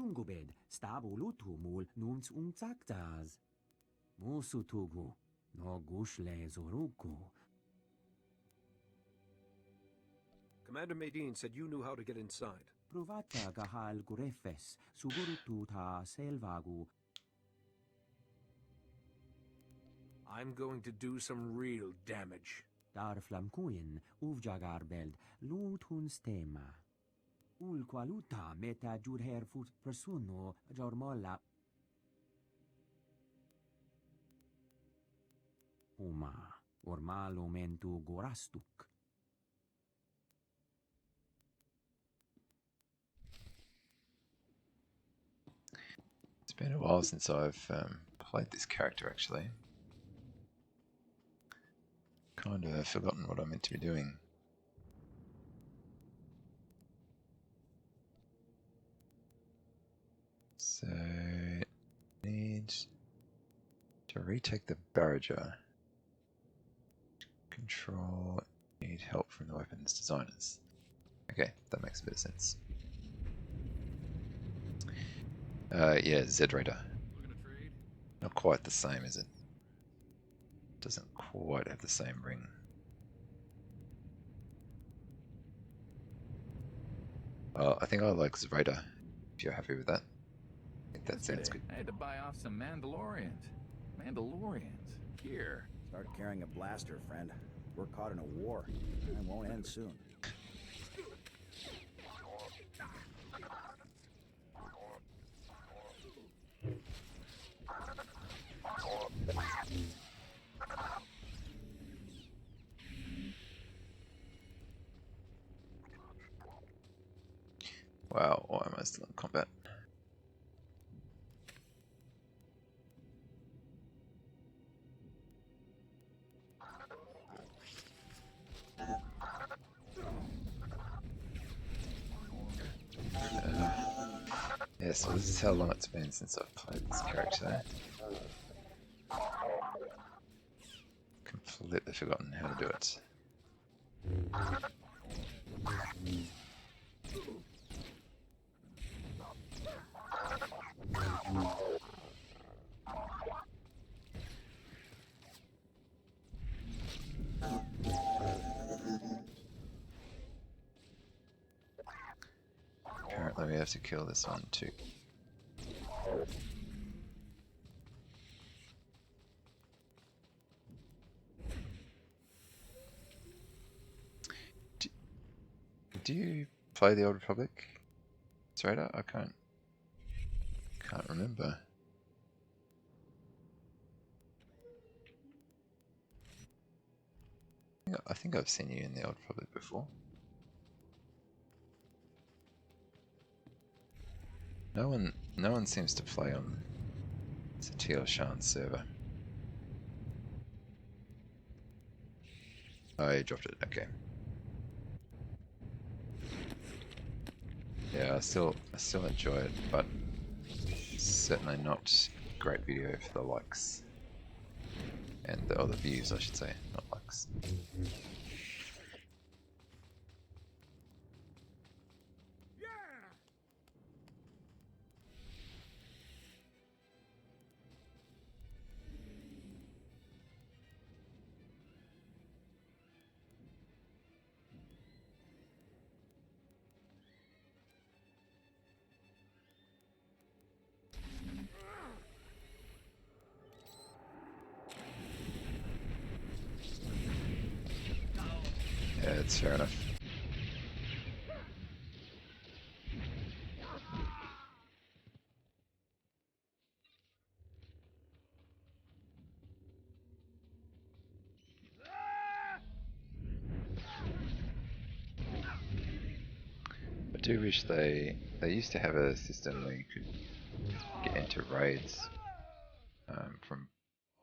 Ungubed, Stabulutumul, Nunz Unzaktas. Musutugu, no Gushle Zoruku. Commander Medine said you knew how to get inside. Provata Gahal Gurefes, Sugurututa Selvagu. I'm going to do some real damage. Dar Flamkuin, Uvjagarbeld, Lutun Stema. Ulqualuta meta jurher fut persuno jormolla. Uma, ormalo mentu gorastuk. It's been a while since I've played this character actually. Kind of forgotten what I'm meant to be doing. So, need to retake the barrager. Control, need help from the weapons designers. Okay, that makes a bit of sense. Yeah, Z-Raider. Not quite the same, is it? Doesn't quite have the same ring. I think I like Z-Raider, if you're happy with that. I think that sounds good. I had to buy off some Mandalorians. Here. Start carrying a blaster, friend. We're caught in a war, and it won't end soon. Wow, why am I still in combat? Yeah, so this is how long it's been since I've played this character. Completely forgotten how to do it. Apparently we have to kill this one too. Do you play the Old Republic? Raider? I can't remember. I think I've seen you in the Old Republic before. No one seems to play on SWTOR Shan's server. Oh, you dropped it. Okay. Yeah, I still enjoy it, but certainly not great video for the likes and the other views, I should say, not likes. Yeah, it's fair enough. I do wish they used to have a system where you could get into raids from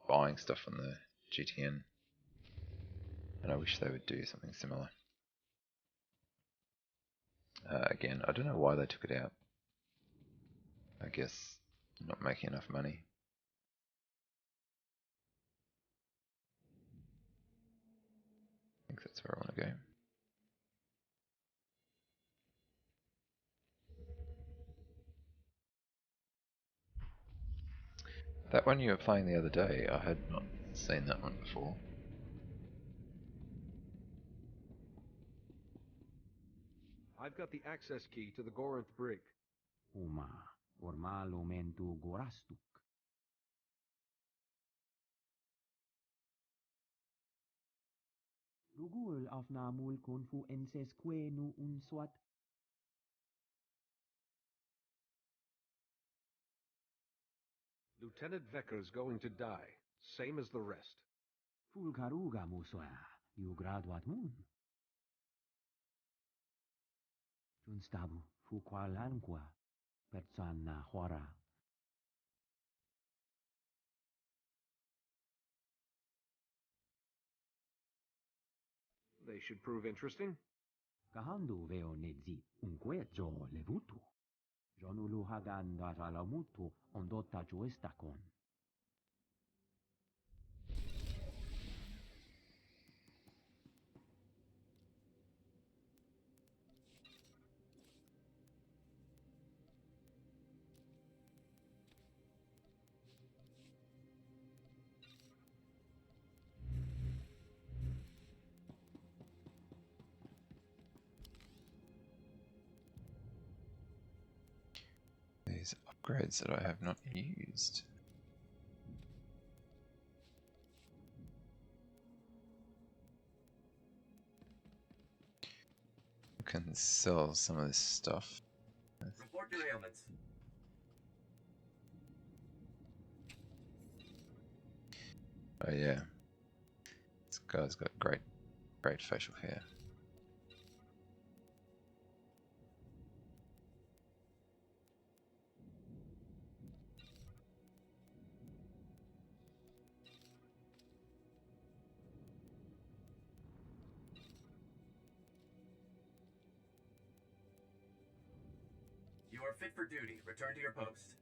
buying stuff on the GTN, and I wish they would do something similar. Again, I don't know why they took it out. I guess not making enough money. I think that's where I want to go. That one you were playing the other day, I had not seen that one before. I've got the access key to the Gorinth brig. Uma, ormal omentu gorastuk. Rugul afnamul kun fu enses quenu un swat. Lieutenant Vecker's going to die, same as the rest. Ful karuga musoa, you graduat mun. Junstabu, fu qualanqua, persana hora. They should prove interesting. Kahandu veo nedzi, unque jo levutu. Jonulu hagan datalamutu, ondota joestakon. These upgrades that I have not used. I can sell some of this stuff. Report derailments. Oh yeah, this guy's got great facial hair. You are fit for duty. Return to your post.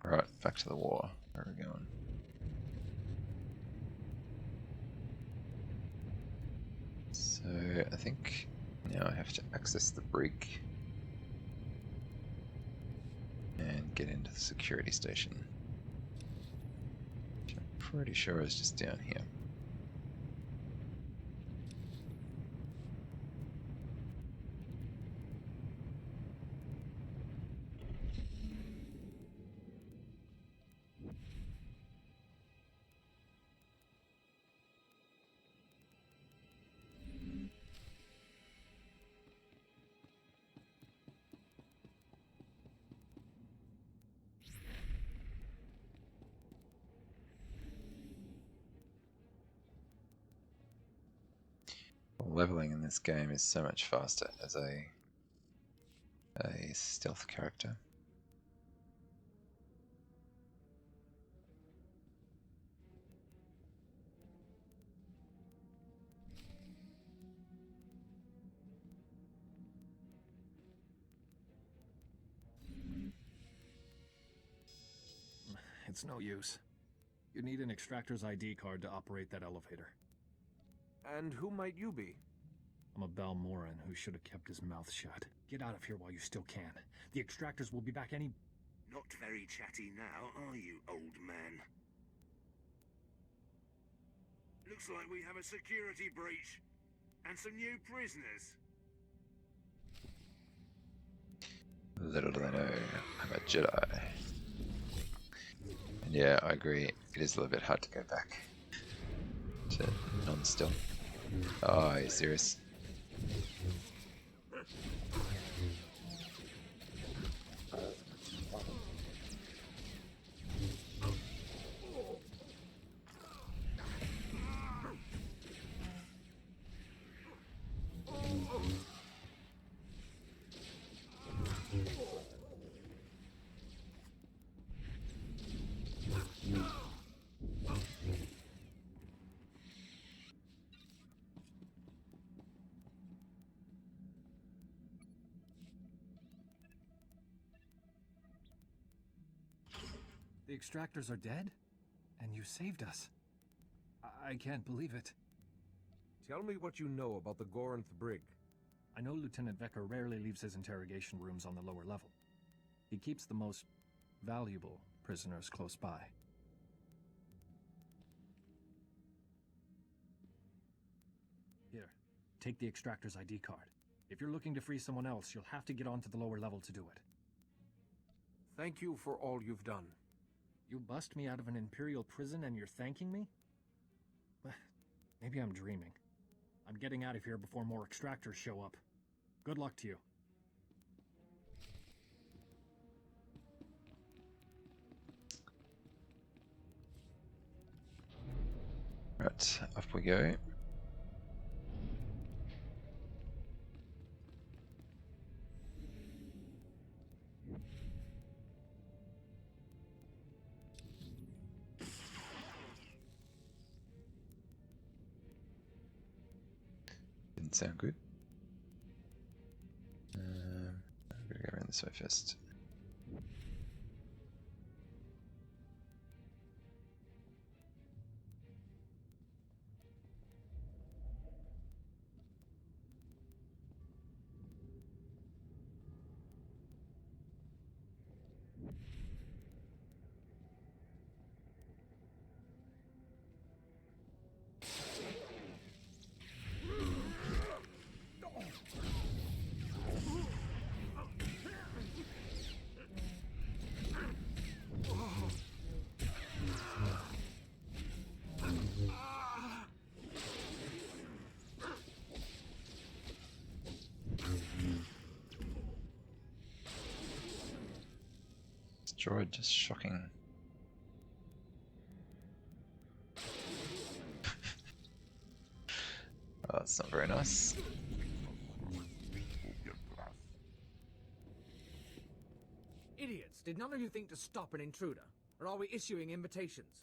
Right, back to the war. Where are we going? So I think now I have to access the brig and get into the security station, which I'm pretty sure is just down here. Leveling in this game is so much faster as a stealth character. It's no use. You need an extractor's ID card to operate that elevator. And who might you be? I'm a Balmoran who should have kept his mouth shut. Get out of here while you still can. The extractors will be back any... Not very chatty now, are you, old man? Looks like we have a security breach. And some new prisoners. Little do they know, I'm a Jedi. And yeah, I agree, it is a little bit hard to go back to non-stealth. Oh, are you serious? The extractors are dead? And you saved us. I can't believe it. Tell me what you know about the Gorinth Brig. I know Lieutenant Vecker rarely leaves his interrogation rooms on the lower level. He keeps the most valuable prisoners close by. Here, take the extractor's ID card. If you're looking to free someone else, you'll have to get onto the lower level to do it. Thank you for all you've done. You bust me out of an Imperial prison and you're thanking me? Maybe I'm dreaming. I'm getting out of here before more extractors show up. Good luck to you. Right, up we go. Didn't sound good. I'm gonna go around this way first. Droid just shocking. Oh, that's not very nice. Idiots! Did none of you think to stop an intruder? Or are we issuing invitations?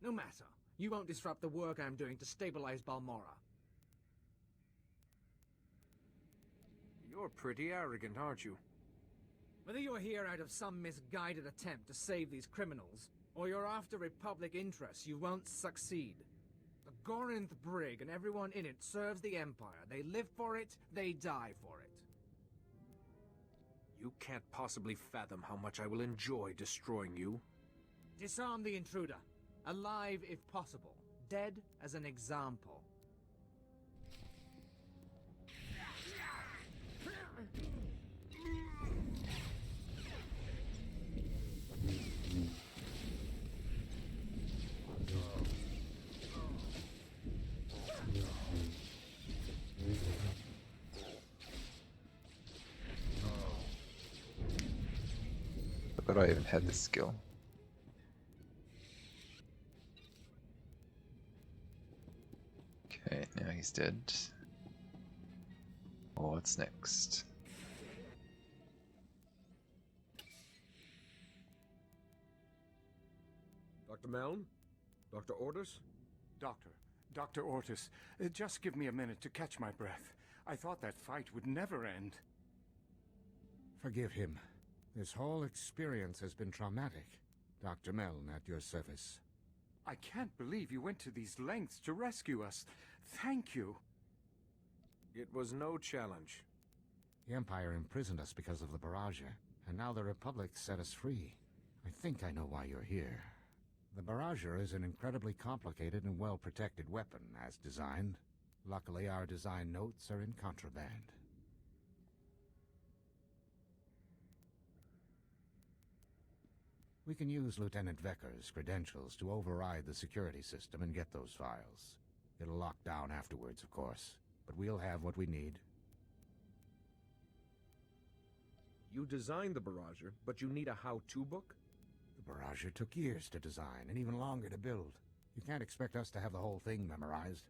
No matter. You won't disrupt the work I'm doing to stabilize Balmora. You're pretty arrogant, aren't you? Whether you're here out of some misguided attempt to save these criminals, or you're after Republic interests, you won't succeed. The Gorinth Brig and everyone in it serves the Empire. They live for it, they die for it. You can't possibly fathom how much I will enjoy destroying you. Disarm the intruder. Alive if possible. Dead as an example. I forgot I even had this skill. Okay, now he's dead. Oh, what's next? Dr. Malm? Dr. Ortis? Dr. Ortis, just give me a minute to catch my breath. I thought that fight would never end. Forgive him. This whole experience has been traumatic. Dr. Meln at your service. I can't believe you went to these lengths to rescue us. Thank you. It was no challenge. The Empire imprisoned us because of the Barrageur, and now the Republic set us free. I think I know why you're here. The Barrageur is an incredibly complicated and well-protected weapon, as designed. Luckily, our design notes are in contraband. We can use Lieutenant Vecker's credentials to override the security system and get those files. It'll lock down afterwards, of course, but we'll have what we need. You designed the Barrageur, but you need a how-to book? The Barrageur took years to design, and even longer to build. You can't expect us to have the whole thing memorized.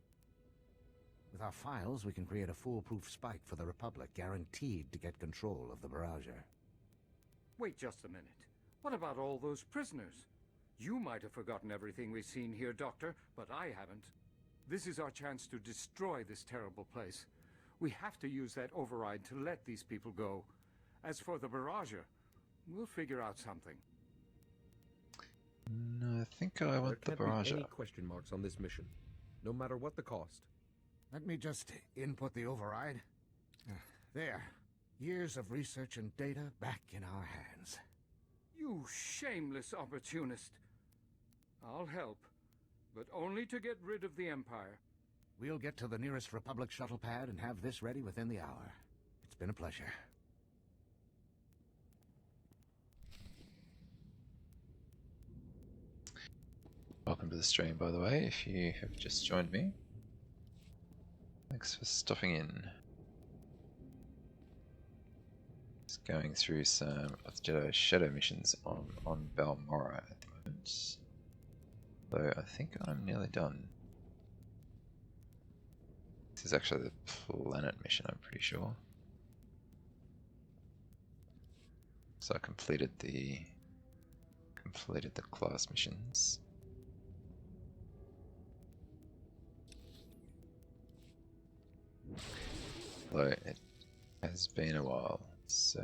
With our files, we can create a foolproof spike for the Republic, guaranteed to get control of the Barrageur. Wait just a minute. What about all those prisoners? You might have forgotten everything we've seen here, Doctor, but I haven't. This is our chance to destroy this terrible place. We have to use that override to let these people go. As for the Barrageur, We'll figure out something. No, I think I want the There can't barrage. be any question marks on this mission, no matter what the cost. Let me just input the override. There. Years of research and data back in our hands. You shameless opportunist. I'll help, but only to get rid of the Empire. We'll get to the nearest Republic shuttle pad and have this ready within the hour. It's been a pleasure. Welcome to the stream, by the way, if you have just joined me. Thanks for stopping in. Just going through some of the Jedi Shadow missions on Balmora at the moment. Though I think I'm nearly done. This is actually the planet mission, I'm pretty sure. So I completed the class missions. Although it has been a while, so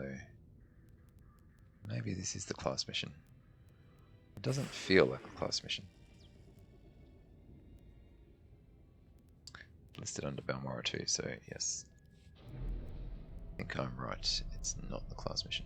maybe this is the class mission. It doesn't feel like a class mission. Listed under Balmora too, so yes. I think I'm right, it's not the class mission.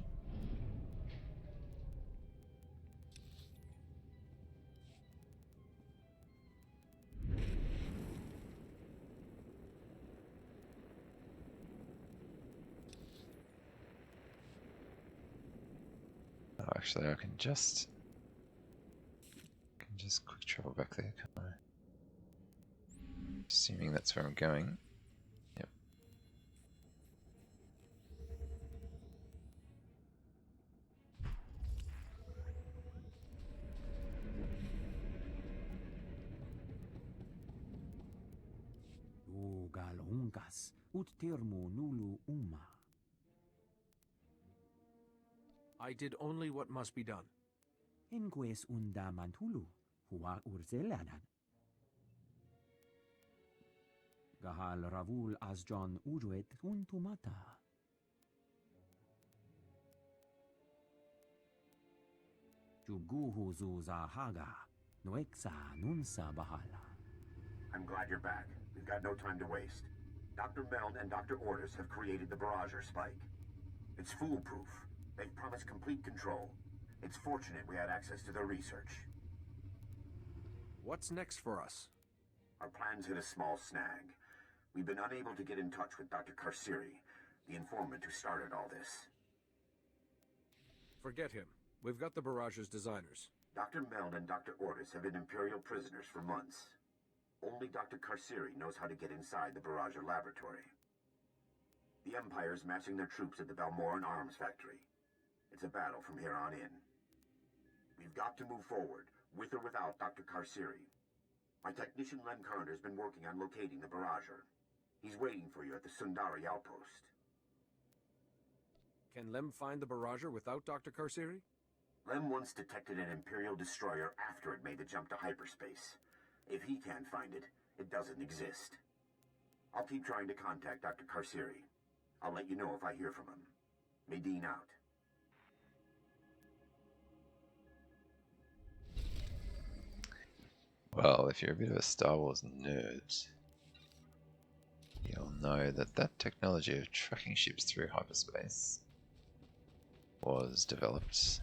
Oh, actually, I can just quick travel back there, can't I? Assuming that's where I'm going. Yep. Ugal ungas ut termo nulu uma. I did only what must be done. Enques unda mantulu, hua urzelanan. Gahal ravul asjon uruet untumata. Juguhu zuza haga, noexa nunsa bahala. I'm glad you're back. We've got no time to waste. Dr. Meld and Dr. Ordis have created the Barrager spike. It's foolproof. They've promised complete control. It's fortunate we had access to their research. What's next for us? Our plans hit a small snag. We've been unable to get in touch with Dr. Karsiri, the informant who started all this. Forget him. We've got the Barrage's designers. Dr. Meld and Dr. Ordis have been Imperial prisoners for months. Only Dr. Karsiri knows how to get inside the Barrager laboratory. The Empire's massing their troops at the Balmoran arms factory. It's a battle from here on in. We've got to move forward, with or without Dr. Karsiri. My technician Lem Carter's been working on locating the Barrager. He's waiting for you at the Sundari outpost. Can Lem find the Barrager without Dr. Karsiri? Lem once detected an Imperial destroyer after it made the jump to hyperspace. If he can't find it, it doesn't exist. I'll keep trying to contact Dr. Karsiri. I'll let you know if I hear from him. Medine out. Well, if you're a bit of a Star Wars nerd, you'll know that that technology of tracking ships through hyperspace was developed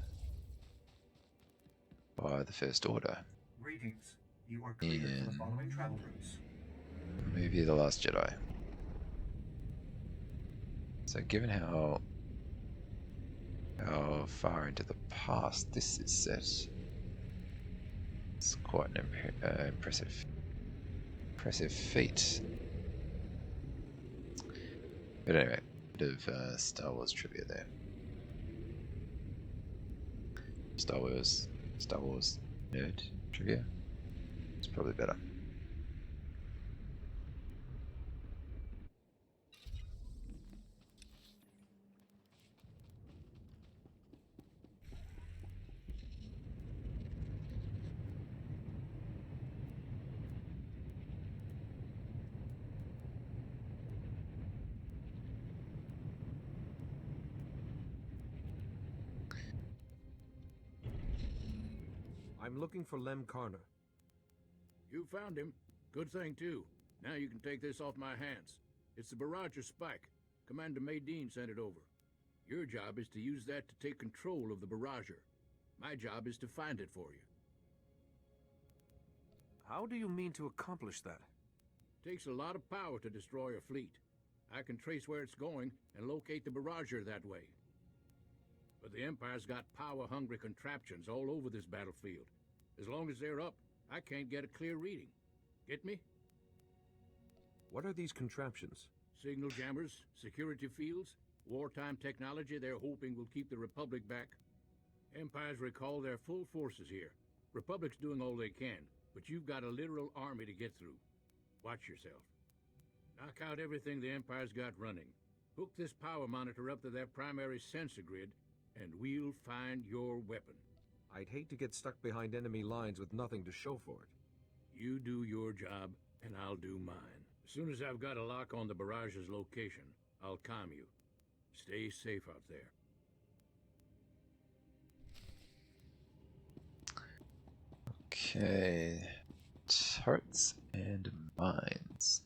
by the First Order Greetings. You are clear for the following travel routes. the movie The Last Jedi. So given how far into the past this is set, it's quite an impressive feat. But anyway, a bit of Star Wars trivia there. Star Wars nerd trivia. It's probably better. I'm looking for Lem Karner. You found him. Good thing, too. Now you can take this off my hands. It's the Barrager Spike. Commander Maydeen sent it over. Your job is to use that to take control of the Barrager. My job is to find it for you. How do you mean to accomplish that? Takes a lot of power to destroy a fleet. I can trace where it's going and locate the Barrager that way. But the Empire's got power-hungry contraptions all over this battlefield. As long as they're up, I can't get a clear reading. Get me? What are these contraptions? Signal jammers, security fields, wartime technology they're hoping will keep the Republic back. Empires recall their full forces here. Republic's doing all they can, but you've got a literal army to get through. Watch yourself. Knock out everything the Empire's got running. Hook this power monitor up to their primary sensor grid, and we'll find your weapon. I'd hate to get stuck behind enemy lines with nothing to show for it. You do your job, and I'll do mine. As soon as I've got a lock on the Barrage's location, I'll calm you. Stay safe out there. Okay, turrets and mines.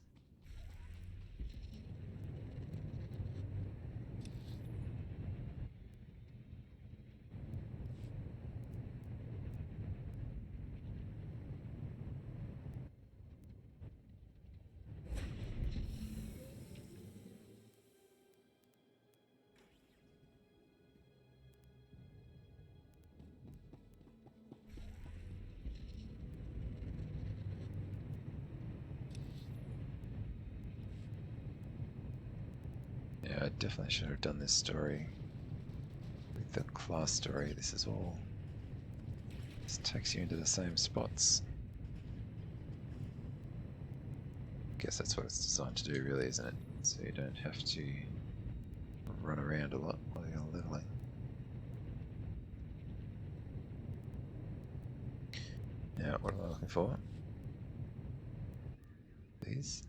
Yeah, I definitely should have done this story with the class story. This takes you into the same spots. Guess that's what it's designed to do, really, isn't it? So you don't have to run around a lot while you're leveling. Yeah, what am I looking for? These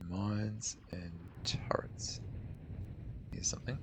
mines and turrets. Here's something.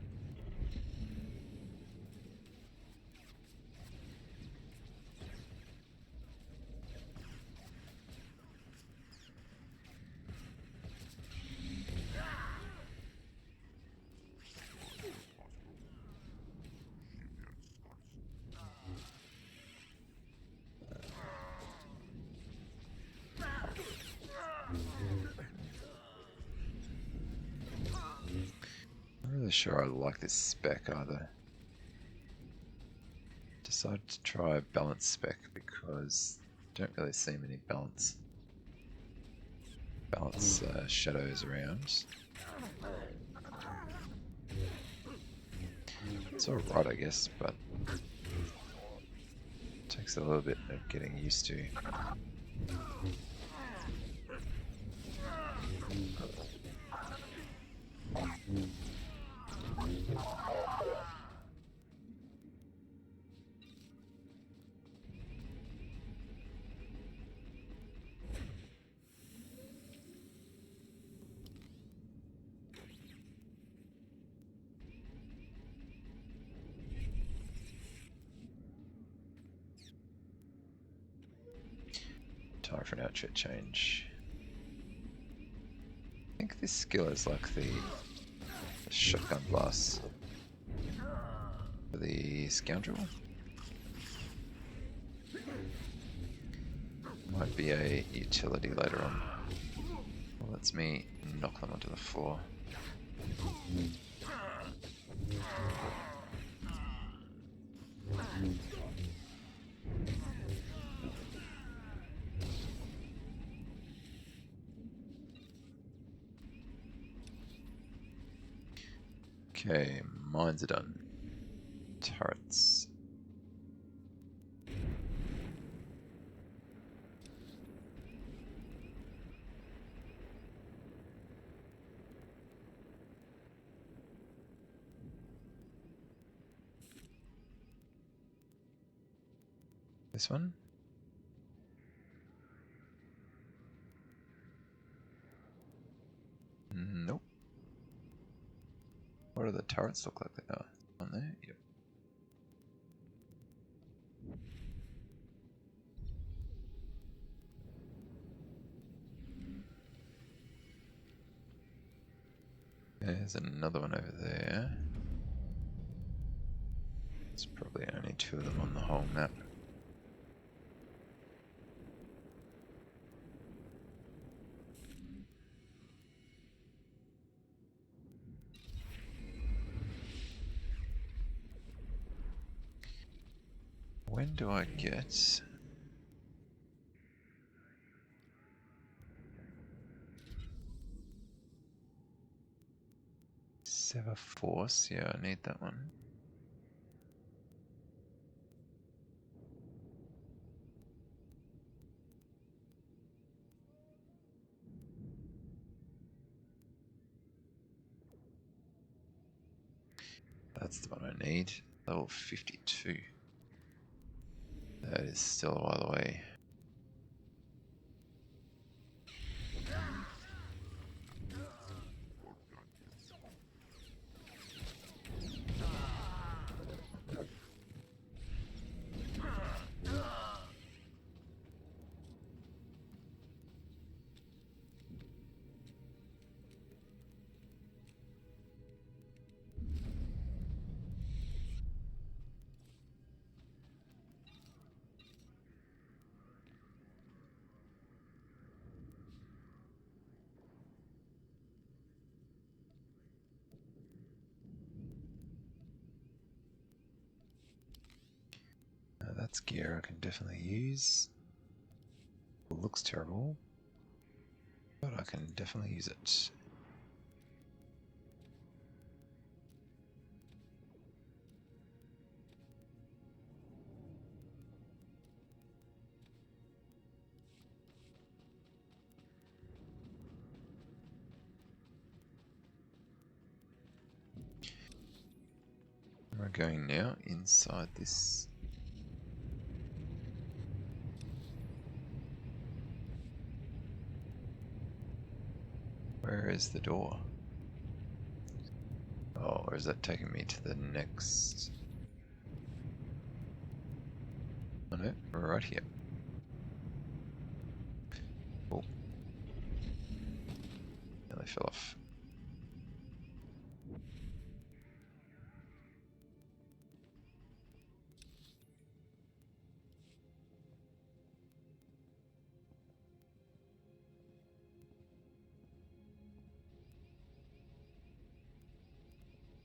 I'm not really sure I like this spec either. Decided to try a balance spec because I don't really see many balance shadows around. It's alright, I guess, but it takes a little bit of getting used to. Time for an outfit change. I think this skill is like the shotgun blast for the scoundrel. Might be a utility later on. Well, lets me knock them onto the floor. Okay, mines are done. Turrets. This one? Nope. What do the turrets look like they are? On there? Yep. There's another one over there. There's probably only 2 of them on the whole map. When do I get... Sever Force? Yeah, I need that one. That's the one I need. Level 52. That is still a while away. That's gear I can definitely use. It looks terrible, but I can definitely use it. We're going now inside this. Where is the door? Oh, or is that taking me to the next? Oh no, we're right here. Oh. Nearly fell off.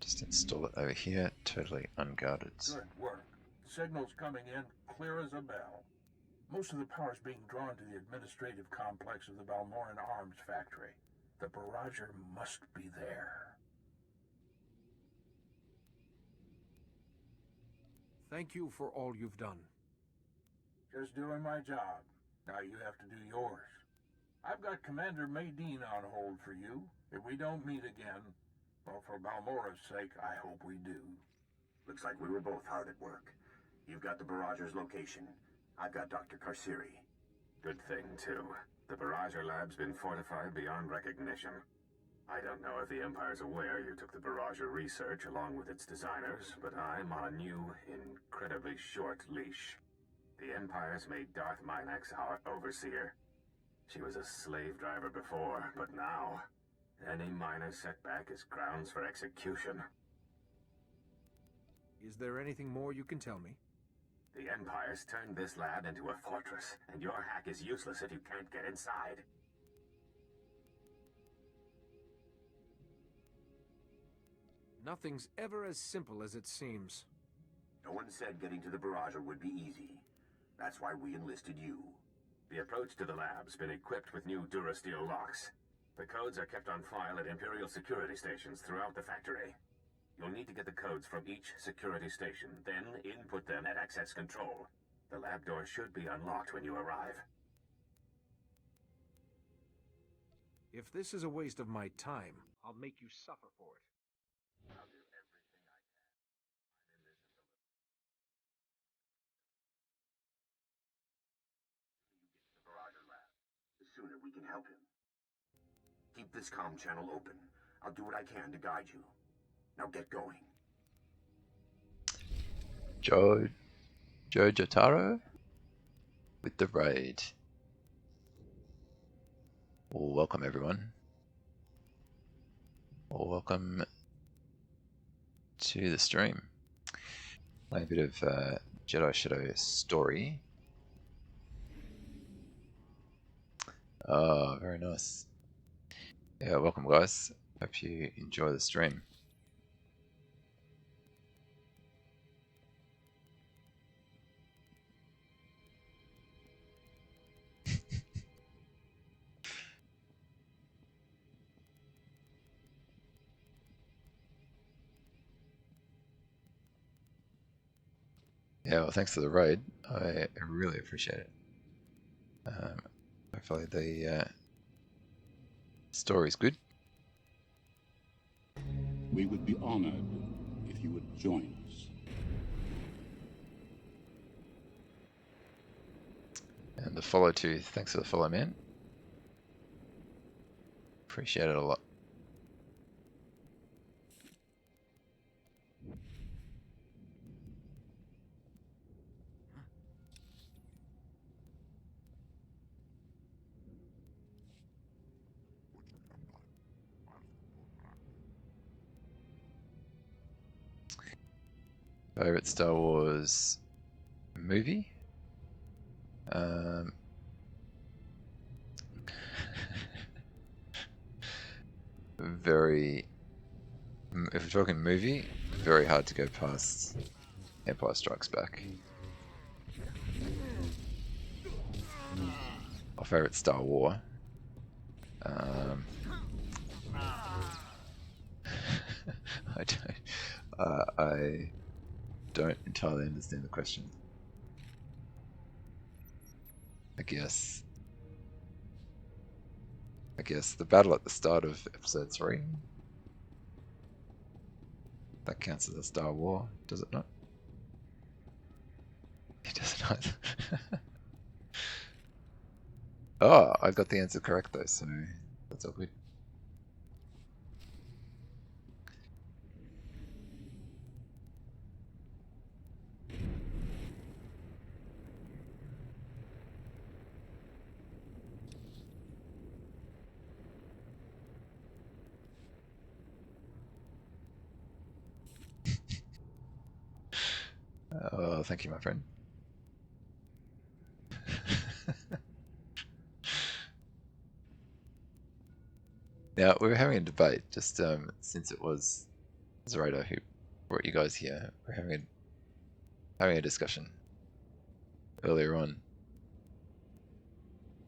Just install it over here, totally unguarded. Good work. Signal's coming in clear as a bell. Most of the power's being drawn to the administrative complex of the Balmoran Arms Factory. The barrager must be there. Thank you for all you've done. Just doing my job. Now you have to do yours. I've got Commander Maydeen on hold for you. If we don't meet again, well, for Balmora's sake, I hope we do. Looks like we were both hard at work. You've got the barrager's location. I've got Dr. Karsiri. Good thing, too. The barrager lab's been fortified beyond recognition. I don't know if the Empire's aware you took the barrager research along with its designers, but I'm on a new, incredibly short leash. The Empire's made Darth Minax our overseer. She was a slave driver before, but now, any minor setback is grounds for execution. Is there anything more you can tell me? The Empire's turned this lab into a fortress, and your hack is useless if you can't get inside. Nothing's ever as simple as it seems. No one said getting to the barrager would be easy. That's why we enlisted you. The approach to the lab's been equipped with new Durasteel locks. The codes are kept on file at Imperial security stations throughout the factory. You'll need to get the codes from each security station, then input them at access control. The lab door should be unlocked when you arrive. If this is a waste of my time, I'll make you suffer for it. I'll do everything I can. I'm in this as a The barrager lab. The sooner we can help him. Keep this comm channel open. I'll do what I can to guide you. Now get going. Joe. Jotaro with the raid. Well, welcome everyone. Well, welcome to the stream. Playing a bit of Jedi Shadow story. Oh, very nice. Yeah, welcome guys. Hope you enjoy the stream. Yeah, well, thanks for the raid. I really appreciate it. Hopefully the story's good. We would be honored if you would join us. And the follow too. Thanks for the follow, man. Appreciate it a lot. Favorite Star Wars movie? Very. If we're talking movie, very hard to go past Empire Strikes Back. My favorite Star War. I don't entirely understand the question. I guess the battle at the start of episode 3. That counts as a Star War, does it not? It does not. Oh, I got the answer correct though, so that's all good. Oh, thank you, my friend. Now, we were having a debate, just since it was Zoraida who brought you guys here. We're having a discussion earlier on.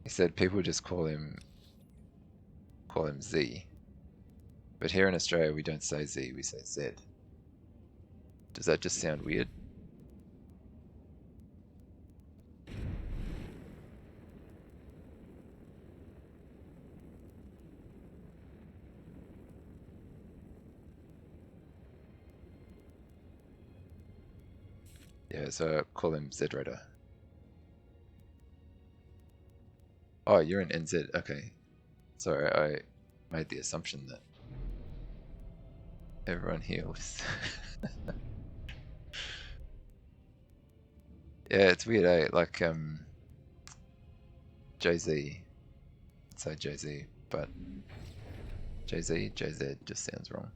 He said people just call him Z. But here in Australia, we don't say Z, we say Z. Does that just sound weird? Yeah, so call him Z Raider. Oh, you're an NZ. Okay. Sorry, I made the assumption that everyone here was... Yeah, it's weird, eh? Like, Jay-Z. I'd say Jay-Z, but Jay-Z, Jay-Z just sounds wrong.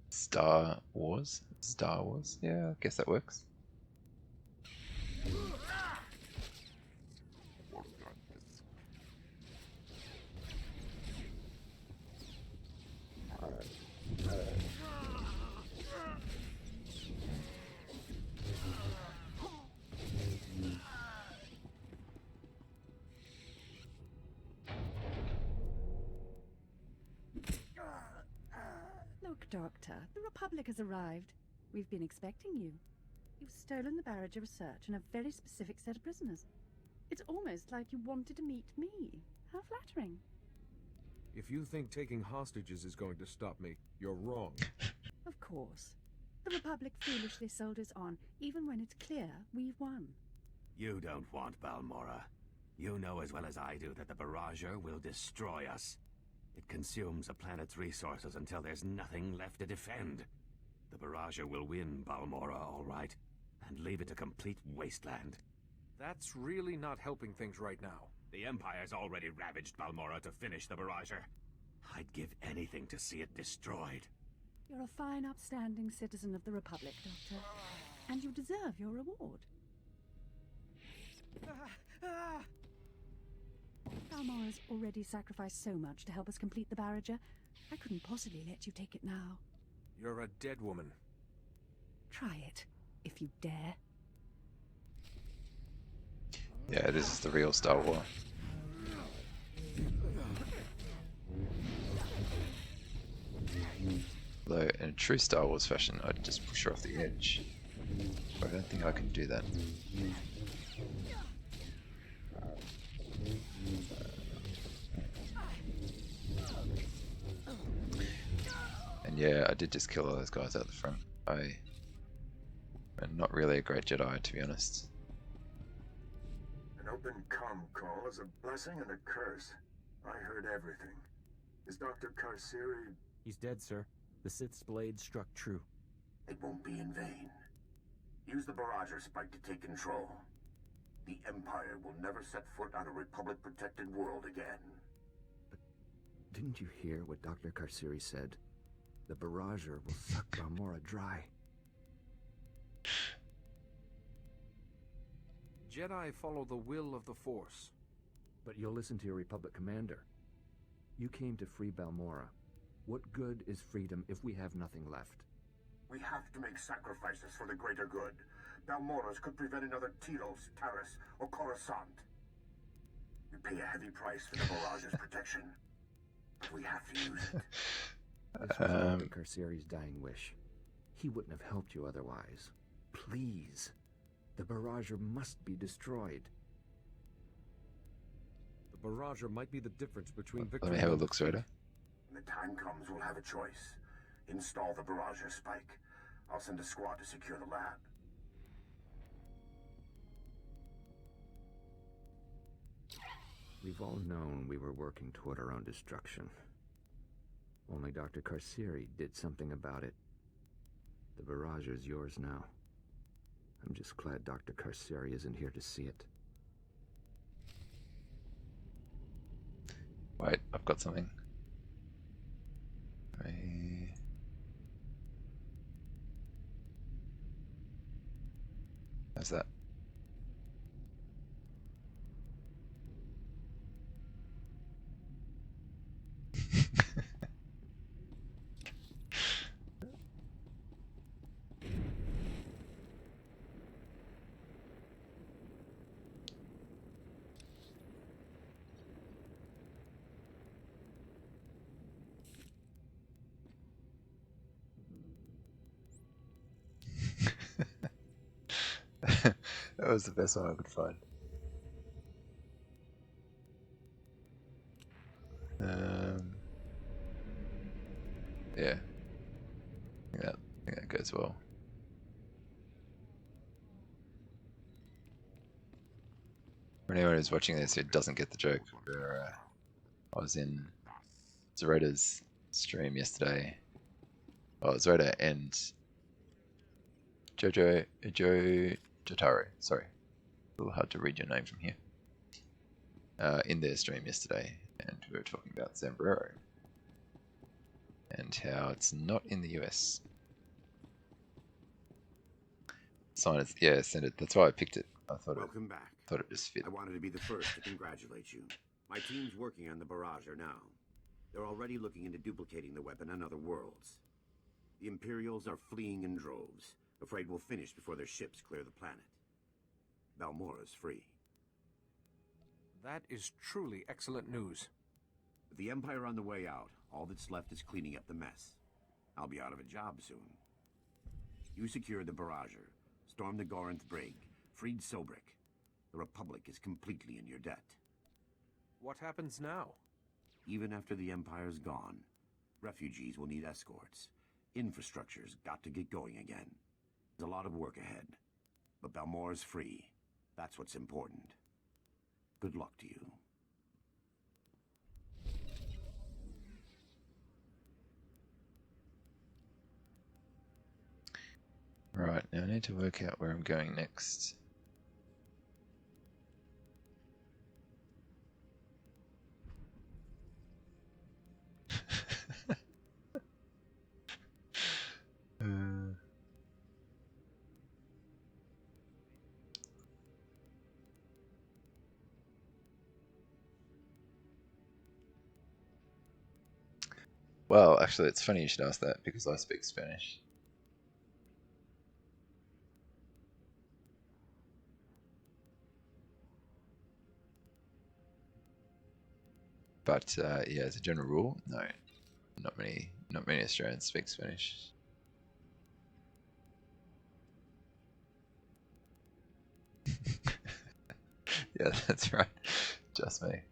Star Wars? Star Wars? Yeah, I guess that works. Look, Doctor, the Republic has arrived. We've been expecting you. You've stolen the Barrager research and a very specific set of prisoners. It's almost like you wanted to meet me. How flattering. If you think taking hostages is going to stop me, you're wrong. Of course. The Republic foolishly soldiers on, even when it's clear we've won. You don't want Balmora. You know as well as I do that the Barrager will destroy us. It consumes a planet's resources until there's nothing left to defend. The Barrager will win Balmora, all right, and leave it a complete wasteland. That's really not helping things right now. The Empire's already ravaged Balmora to finish the Barrager. I'd give anything to see it destroyed. You're a fine, upstanding citizen of the Republic, Doctor. And you deserve your reward. Balmora's already sacrificed so much to help us complete the Barrager. I couldn't possibly let you take it now. You're a dead woman. Try it, if you dare. Yeah, this is the real Star Wars. Though in a true Star Wars fashion, I'd just push her off the edge. But I don't think I can do that. And yeah, I did just kill all those guys out the front. I'm not really a great Jedi, to be honest. An open comm call is a blessing and a curse. I heard everything. Is Dr. Carceri... He's dead, sir. The Sith's blade struck true. It won't be in vain. Use the Barrager spike to take control. The Empire will never set foot on a Republic-protected world again. But didn't you hear what Dr. Carceri said? The Barrager will suck Balmora dry. Jedi follow the will of the Force. But you'll listen to your Republic commander. You came to free Balmora. What good is freedom if we have nothing left? We have to make sacrifices for the greater good. Balmoras could prevent another Tyros, Taris, or Coruscant. We pay a heavy price for the Barrage's protection. But we have to use it. This was Dr. Carceri's dying wish. He wouldn't have helped you otherwise. Please. The Barrager must be destroyed. The Barrager might be the difference between victory. Let me have a look, Zoda. When the time comes, we'll have a choice. Install the Barrager spike. I'll send a squad to secure the lab. We've all known we were working toward our own destruction. Only Dr. Carceri did something about it. The Barrager's yours now. I'm just glad Dr. Carceri isn't here to see it. Wait, I've got something. How's that? That was the best one I could find. Yeah. I think that goes well. For anyone who's watching this who doesn't get the joke, I was in Zora's stream yesterday. Oh, Zora and Jotaro, sorry. A little hard to read your name from here. In their stream yesterday, and we were talking about Zambrero. And how it's not in the US. Sign it, yeah, send it. That's why I picked it. I thought Welcome back. Thought it just fit. I wanted to be the first to congratulate you. My team's working on the Barrager now. They're already looking into duplicating the weapon on other worlds. The Imperials are fleeing in droves, afraid we'll finish before their ships clear the planet. Balmora's free. That is truly excellent news. With the Empire on the way out, all that's left is cleaning up the mess. I'll be out of a job soon. You secured the Barrager, stormed the Gorinth Brig, freed Sobrik. The Republic is completely in your debt. What happens now? Even after the Empire's gone, refugees will need escorts, infrastructure's got to get going again. There's a lot of work ahead, but Balmora's free. That's what's important. Good luck to you. Right, now I need to work out where I'm going next. Well, actually, it's funny you should ask that because I speak Spanish. But yeah, as a general rule, no, not many Australians speak Spanish. Yeah, that's right. Just me.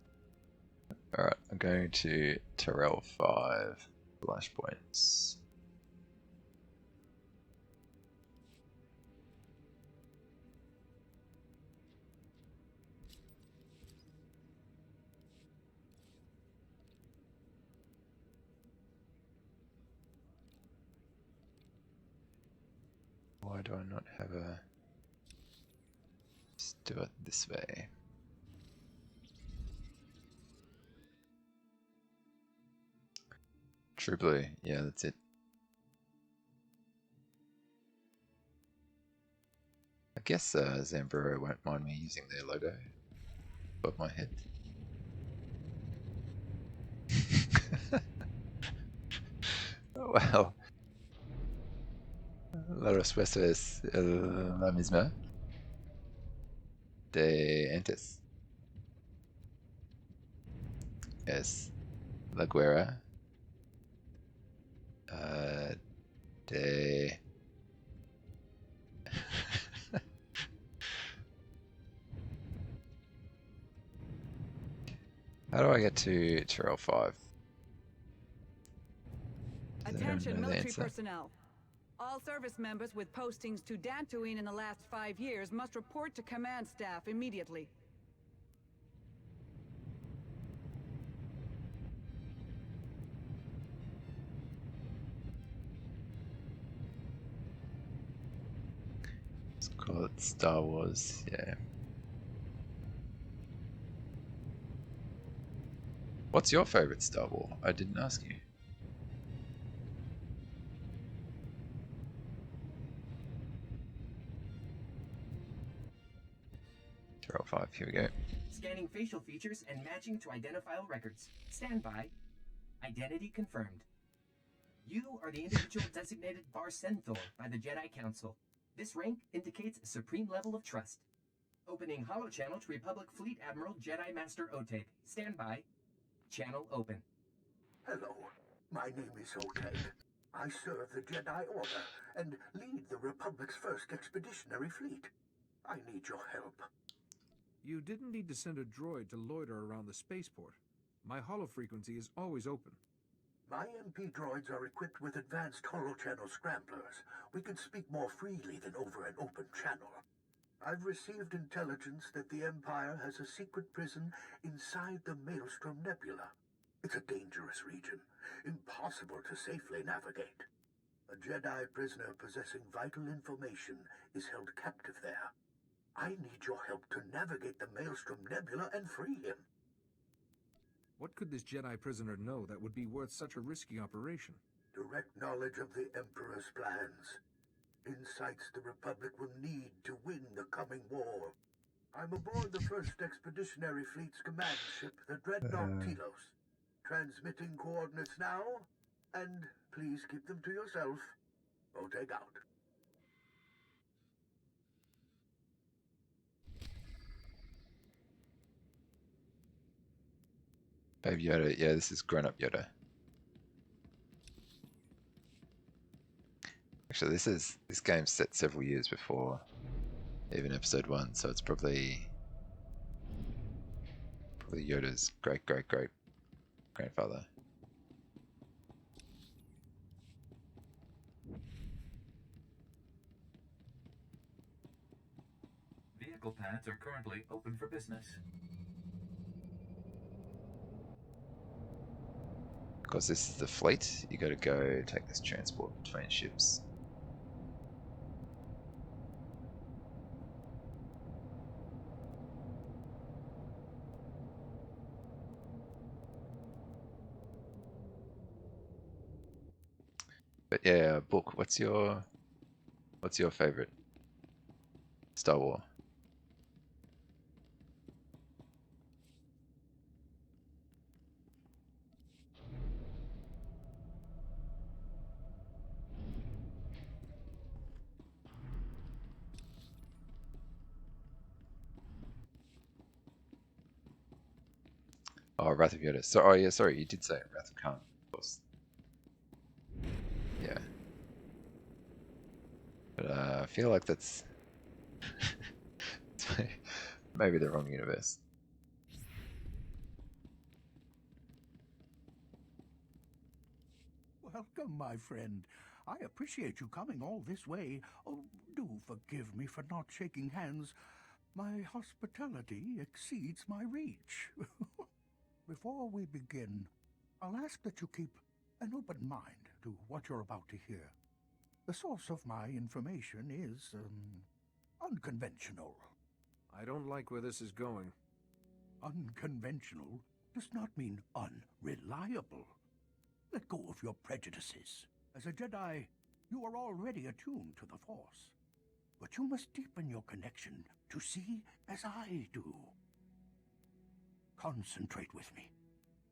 Alright, I'm going to Terrell 5 flashpoints. Why do I not have a... Let's do it this way. True blue, yeah, that's it. I guess Zamburo won't mind me using their logo above my head. Well, la respuesta es la misma de antes. Es la guerra de... How do I get to Terrell 5? Attention military personnel. All service members with postings to Dantooine in the last 5 years must report to command staff immediately. Let's call it Star Wars, yeah. What's your favorite Star Wars? I didn't ask you. Terrell 5, here we go. Scanning facial features and matching to identifiable records. Stand by. Identity confirmed. You are the individual designated Bar Centaur by the Jedi Council. This rank indicates a supreme level of trust. Opening holochannel to Republic Fleet Admiral Jedi Master Otape. Stand by. Channel open. Hello, my name is Otape. I serve the Jedi Order and lead the Republic's first expeditionary fleet. I need your help. You didn't need to send a droid to loiter around the spaceport. My holofrequency is always open. My MP droids are equipped with advanced holochannel scramblers. We can speak more freely than over an open channel. I've received intelligence that the Empire has a secret prison inside the Maelstrom Nebula. It's a dangerous region, impossible to safely navigate. A Jedi prisoner possessing vital information is held captive there. I need your help to navigate the Maelstrom Nebula and free him. What could this Jedi prisoner know that would be worth such a risky operation? Direct knowledge of the Emperor's plans. Insights the Republic will need to win the coming war. I'm aboard the first expeditionary fleet's command ship, the Dreadnought Telos. Transmitting coordinates now, and please keep them to yourself. Oteg out. Baby Yoda, yeah, this is grown-up Yoda. Actually, this game's set several years before even episode 1, so it's probably Yoda's great grandfather. medical pads are currently open for business. Because this is the fleet, you gotta go take this transport between ships. But yeah, Book, what's your favorite Star Wars? Oh, Wrath of Yoda. So, oh yeah, sorry, you did say it, Wrath of Khan, of course. Yeah. But I feel like that's maybe the wrong universe. Welcome, my friend. I appreciate you coming all this way. Oh, do forgive me for not shaking hands. My hospitality exceeds my reach. Before we begin, I'll ask that you keep an open mind to what you're about to hear. The source of my information is, unconventional. I don't like where this is going. Unconventional does not mean unreliable. Let go of your prejudices. As a Jedi, you are already attuned to the Force. But you must deepen your connection to see as I do. Concentrate with me.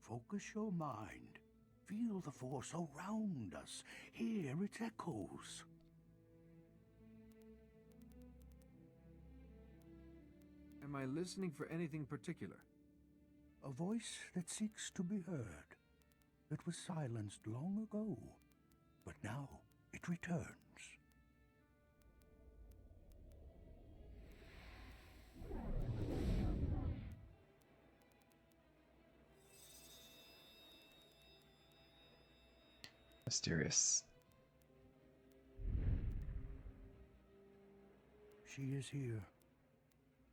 Focus your mind. Feel the Force around us. Hear its echoes. Am I listening for anything particular? A voice that seeks to be heard. It was silenced long ago, but now it returns. Mysterious. She is here.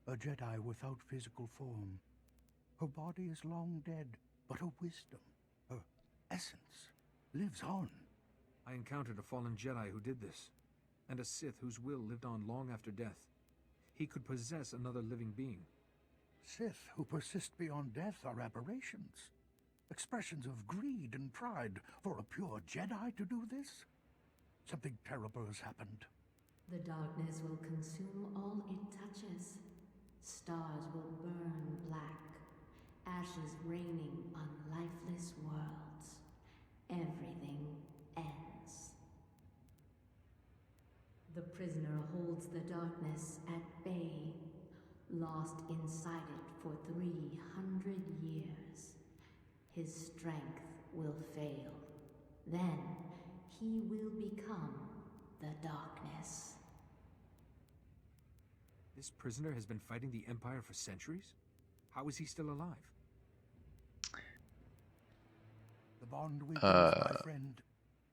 A Jedi without physical form. Her body is long dead, but her wisdom, her essence, lives on. I encountered a fallen Jedi who did this, and a Sith whose will lived on long after death. He could possess another living being. Sith who persist beyond death are aberrations. Expressions of greed and pride for a pure Jedi to do this? Something terrible has happened. The darkness will consume all it touches. Stars will burn black, ashes raining on lifeless worlds. Everything ends. The prisoner holds the darkness at bay, lost inside it for 300 years. His strength will fail. Then he will become the darkness. This prisoner has been fighting the Empire for centuries? How is he still alive? The bond we built, my friend.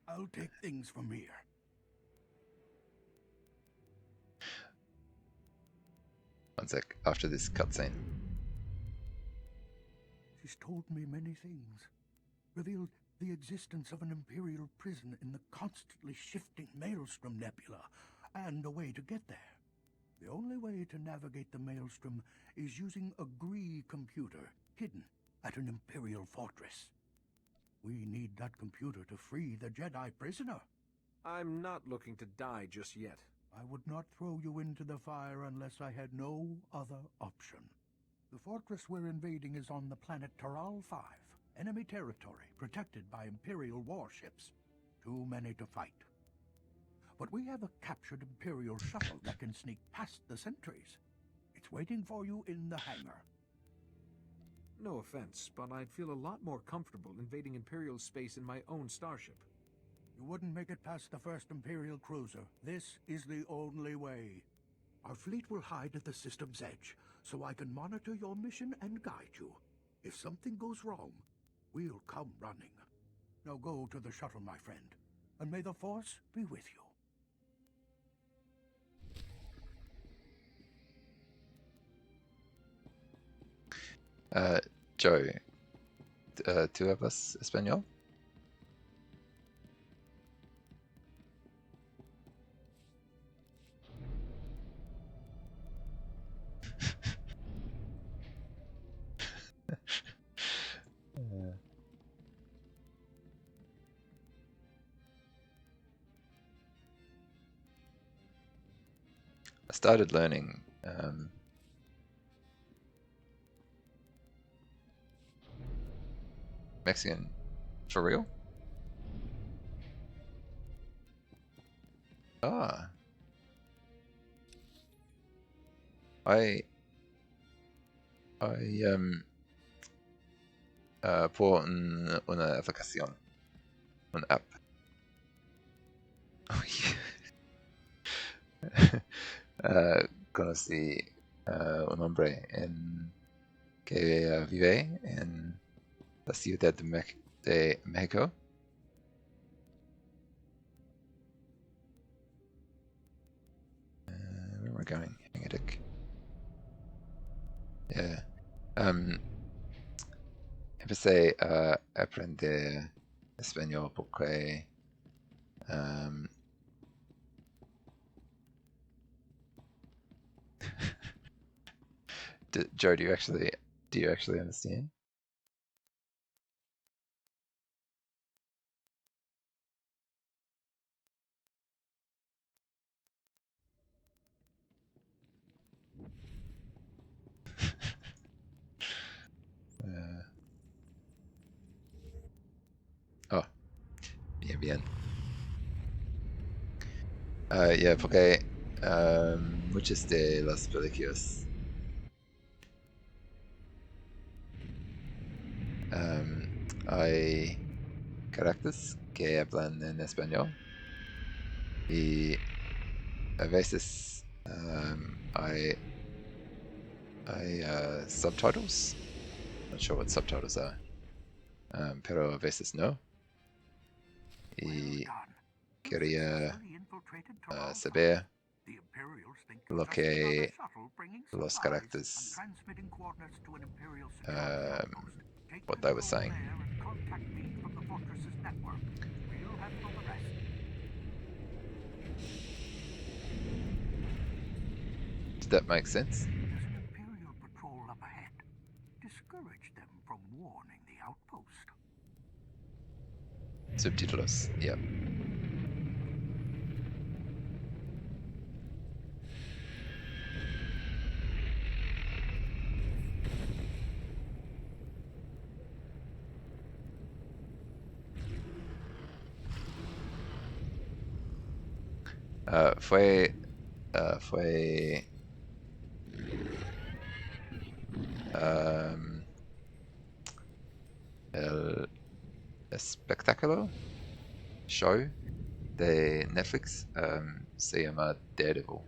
I'll take things from here. One sec, after this cutscene. She's told me many things. Revealed the existence of an Imperial prison in the constantly shifting Maelstrom Nebula, and a way to get there. The only way to navigate the Maelstrom is using a Gree computer hidden at an Imperial fortress. We need that computer to free the Jedi prisoner. I'm not looking to die just yet. I would not throw you into the fire unless I had no other option. The fortress we're invading is on the planet Taral 5, enemy territory protected by Imperial warships. Too many to fight. But we have a captured Imperial shuttle that can sneak past the sentries. It's waiting for you in the hangar. No offense, but I'd feel a lot more comfortable invading Imperial space in my own starship. You wouldn't make it past the first Imperial cruiser. This is the only way. Our fleet will hide at the system's edge, so I can monitor your mission and guide you. If something goes wrong, we'll come running. Now go to the shuttle, my friend, and may the Force be with you. Joe, ¿tú hablas español? I started learning Mexican for real. Ah, I por una aplicación, un app. Oh, yeah. Conocí un hombre que vive en la Ciudad de México. Where am I going? Hang a tick. Yeah. Empecé a aprender español porque Joe, do you actually understand? Oh, bien, bien. Yeah, porque muchas de las películas hay caracteres que hablan en español y a veces hay subtitles. Not sure what subtitles are, pero a veces no. Y quería saber lo que los caracteres what they were saying. Did that make sense? There's an Imperial patrol up ahead. Discourage them from warning the outpost. Subtitles, yep. Fue el espectáculo show de Netflix se llama Daredevil.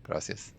Gracias.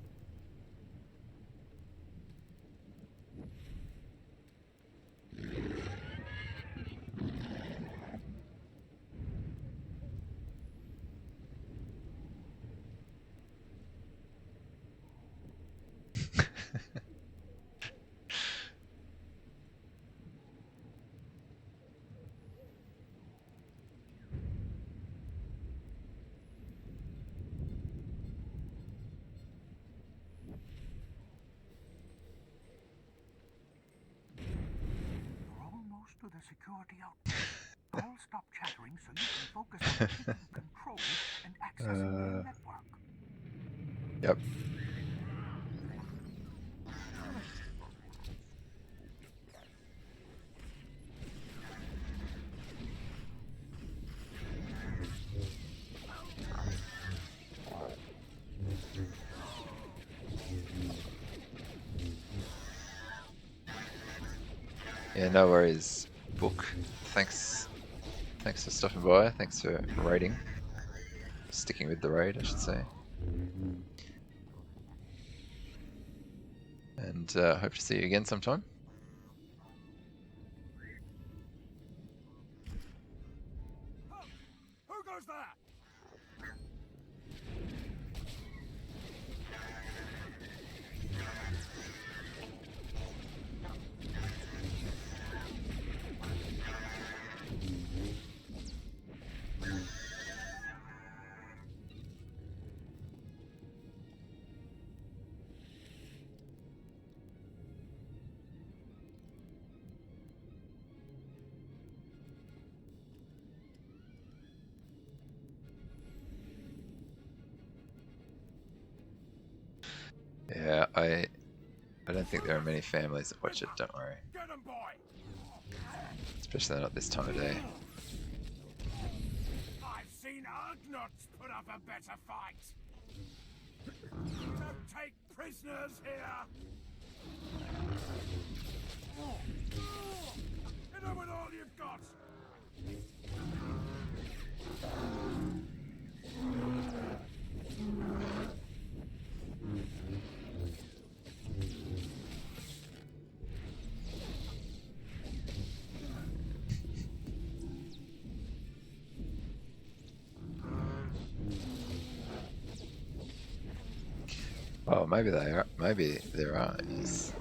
To the security outpost. I'll stop chattering so you can focus on taking control and accessing their network. Yep. Yeah, no worries, Book. Thanks Thanks for stopping by. Thanks for raiding. Sticking with the raid, I should say. And hope to see you again sometime. Who goes there? Yeah, I don't think there are many families that watch it, don't worry. Get him, boy! Especially not this time of day. I've seen Ugnuts put up a better fight! Don't take prisoners here! Hit him with all you've got! Oh, maybe they are. Maybe there are. Yes.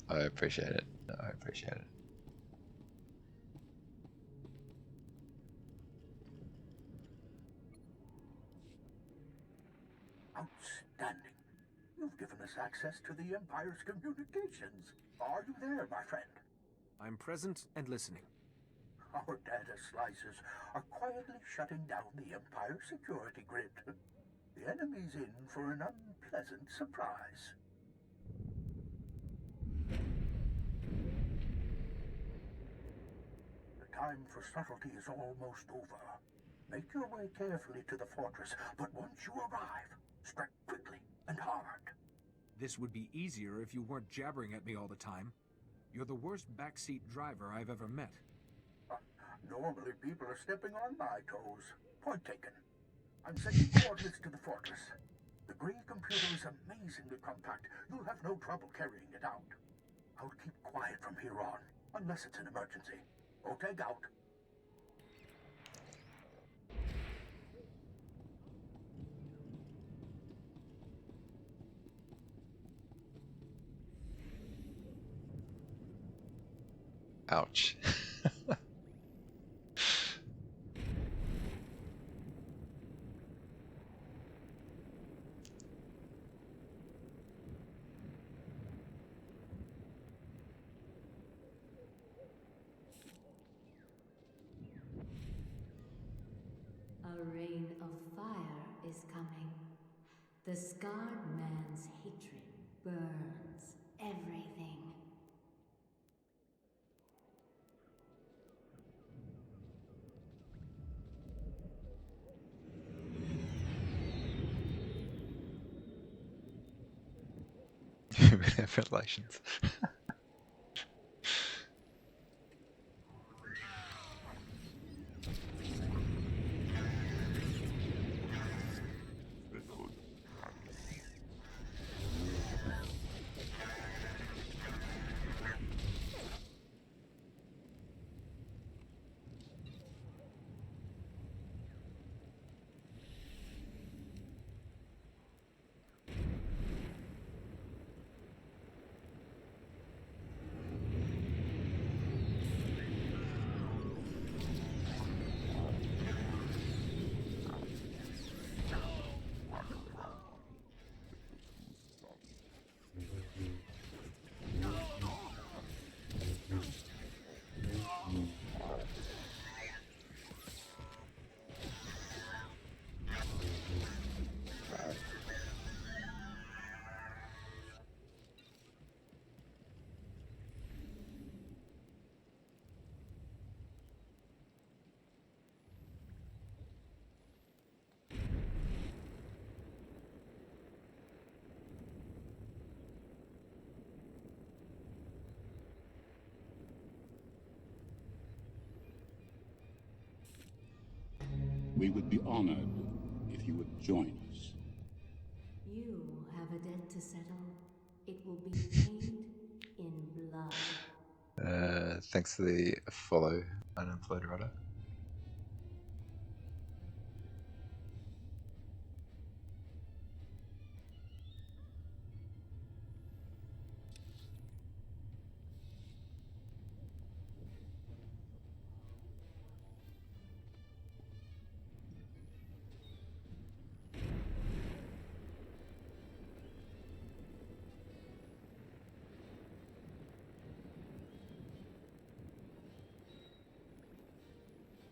I appreciate it. I appreciate it. Outstanding. You've given us access to the Empire's communications. Are you there, my friend? I'm present and listening. Our data slicers are quietly shutting down the Empire's security grid. The enemy's in for an unpleasant surprise. The time for subtlety is almost over. Make your way carefully to the fortress, but once you arrive, strike quickly and hard. This would be easier if you weren't jabbering at me all the time. You're the worst backseat driver I've ever met. Normally people are stepping on my toes. Point taken. I'm sending coordinates to the fortress. The Grey computer is amazingly compact. You'll have no trouble carrying it out. I'll keep quiet from here on, unless it's an emergency. Okay, out. Ouch. A rain of fire is coming. The scarred man's hatred burns everything. Revelations. We would be honored if you would join us. You have a debt to settle. It will be paid in blood. Thanks for the follow, Unemployed Rudder.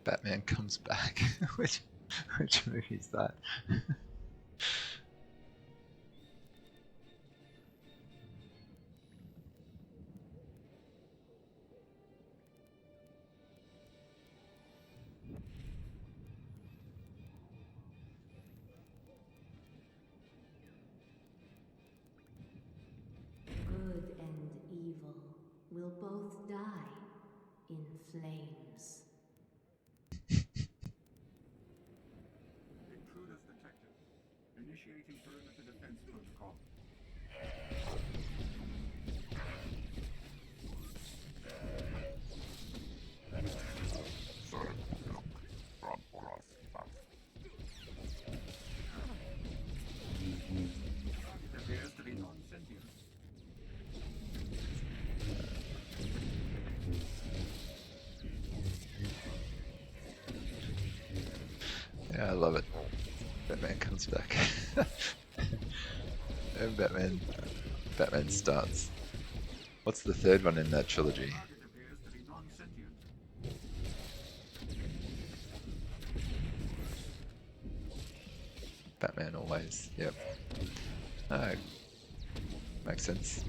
Batman Comes Back. which movie is that? Good and evil will both die in flames. Intruders detected. Initiating perimeter defense protocol. It appears to be non-sentient. Yeah, I love it. Batman Comes Back. And Batman starts. What's the third one in that trilogy? Batman Always. Yep. Oh, makes sense.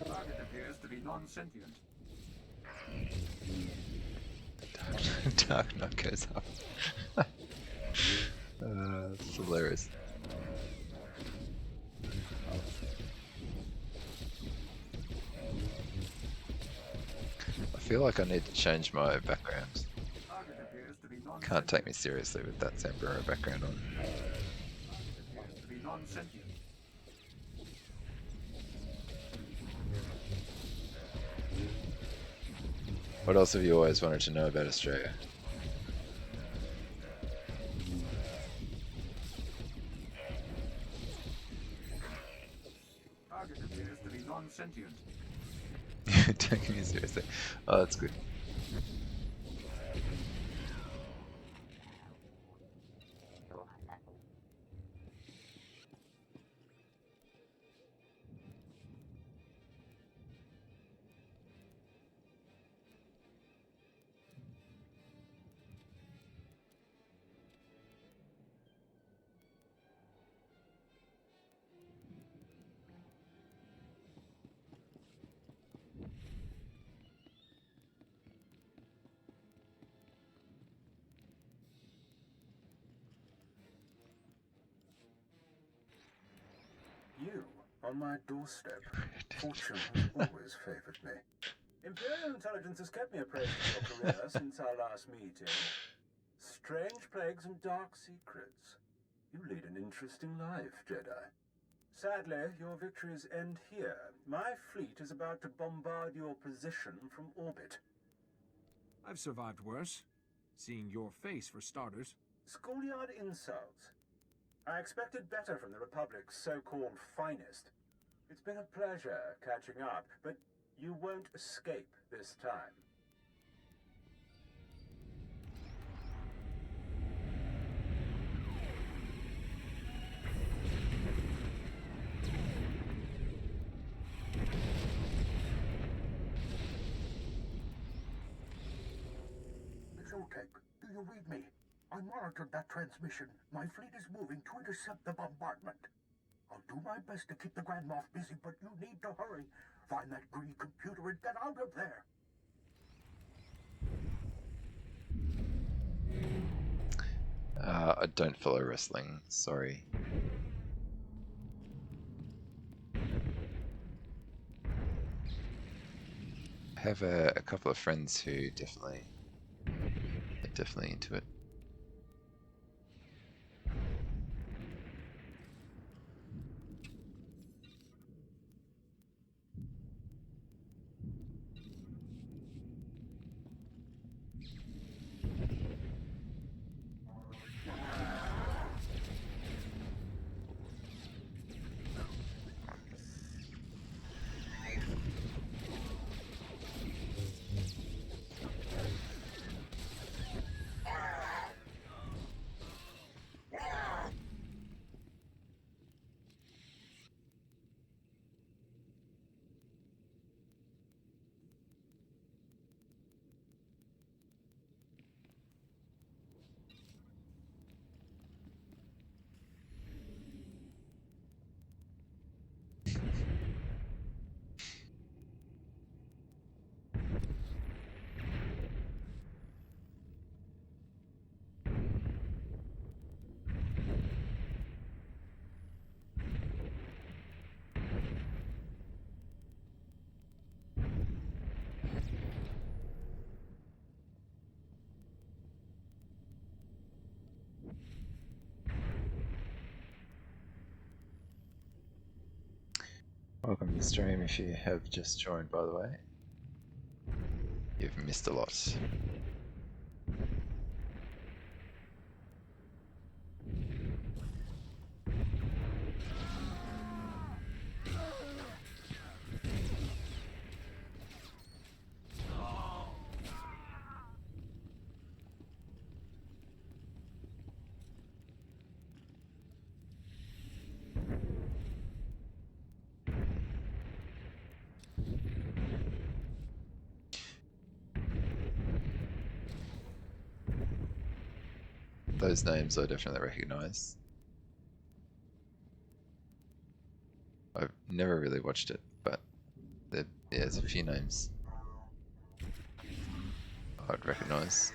Target appears to be non-sentient. Dark Knight goes up. It's hilarious. I feel like I need to change my background. Can't take me seriously with that Zambura background on. What else have you always wanted to know about Australia? Target appears to be non-sentient. Taking me seriously. Oh, that's good. You, on my doorstep. Fortune has always favored me. Imperial intelligence has kept me appraised of your career since our last meeting. Strange plagues and dark secrets. You lead an interesting life, Jedi. Sadly, your victories end here. My fleet is about to bombard your position from orbit. I've survived worse. Seeing your face, for starters. Schoolyard insults. I expected better from the Republic's so-called finest. It's been a pleasure catching up, but you won't escape this time. Zoltek, do you read me? I monitored that transmission. My fleet is moving to intercept the bombardment. I'll do my best to keep the Grand Moff busy, but you need to hurry. Find that green computer and get out of there. I don't follow wrestling, sorry. have a couple of friends who are definitely into it. Welcome to the stream if you have just joined, by the way. You've missed a lot. Those names I definitely recognise. I've never really watched it, but there's a few names I'd recognise.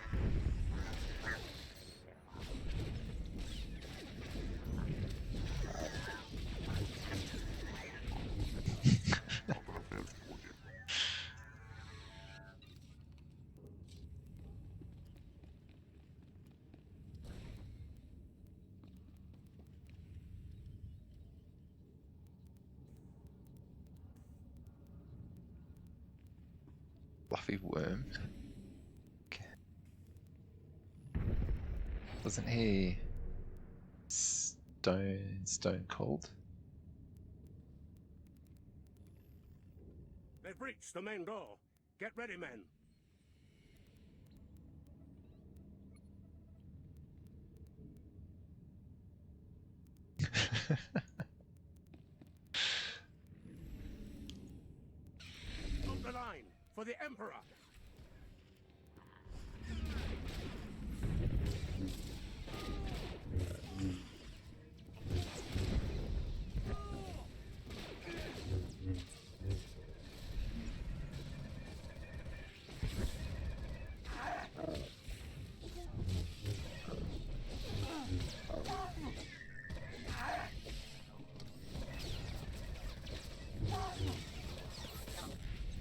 Fluffy worm. Okay. Wasn't he stone cold? They've breached the main door. Get ready, men. Up the line for the Emperor.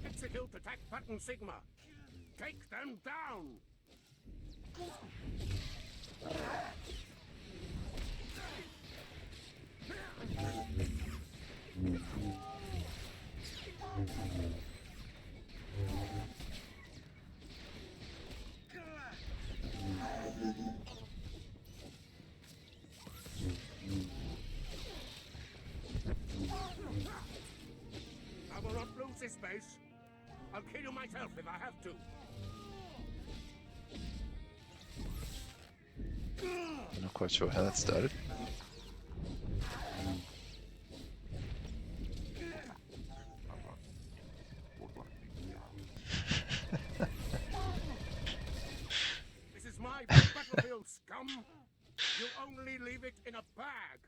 Execute attack button Sigma. Take them down. I will not lose this base. I'll kill you myself if I have to. I'm not quite sure how that started. This is my battlefield, scum. You only leave it in a bag.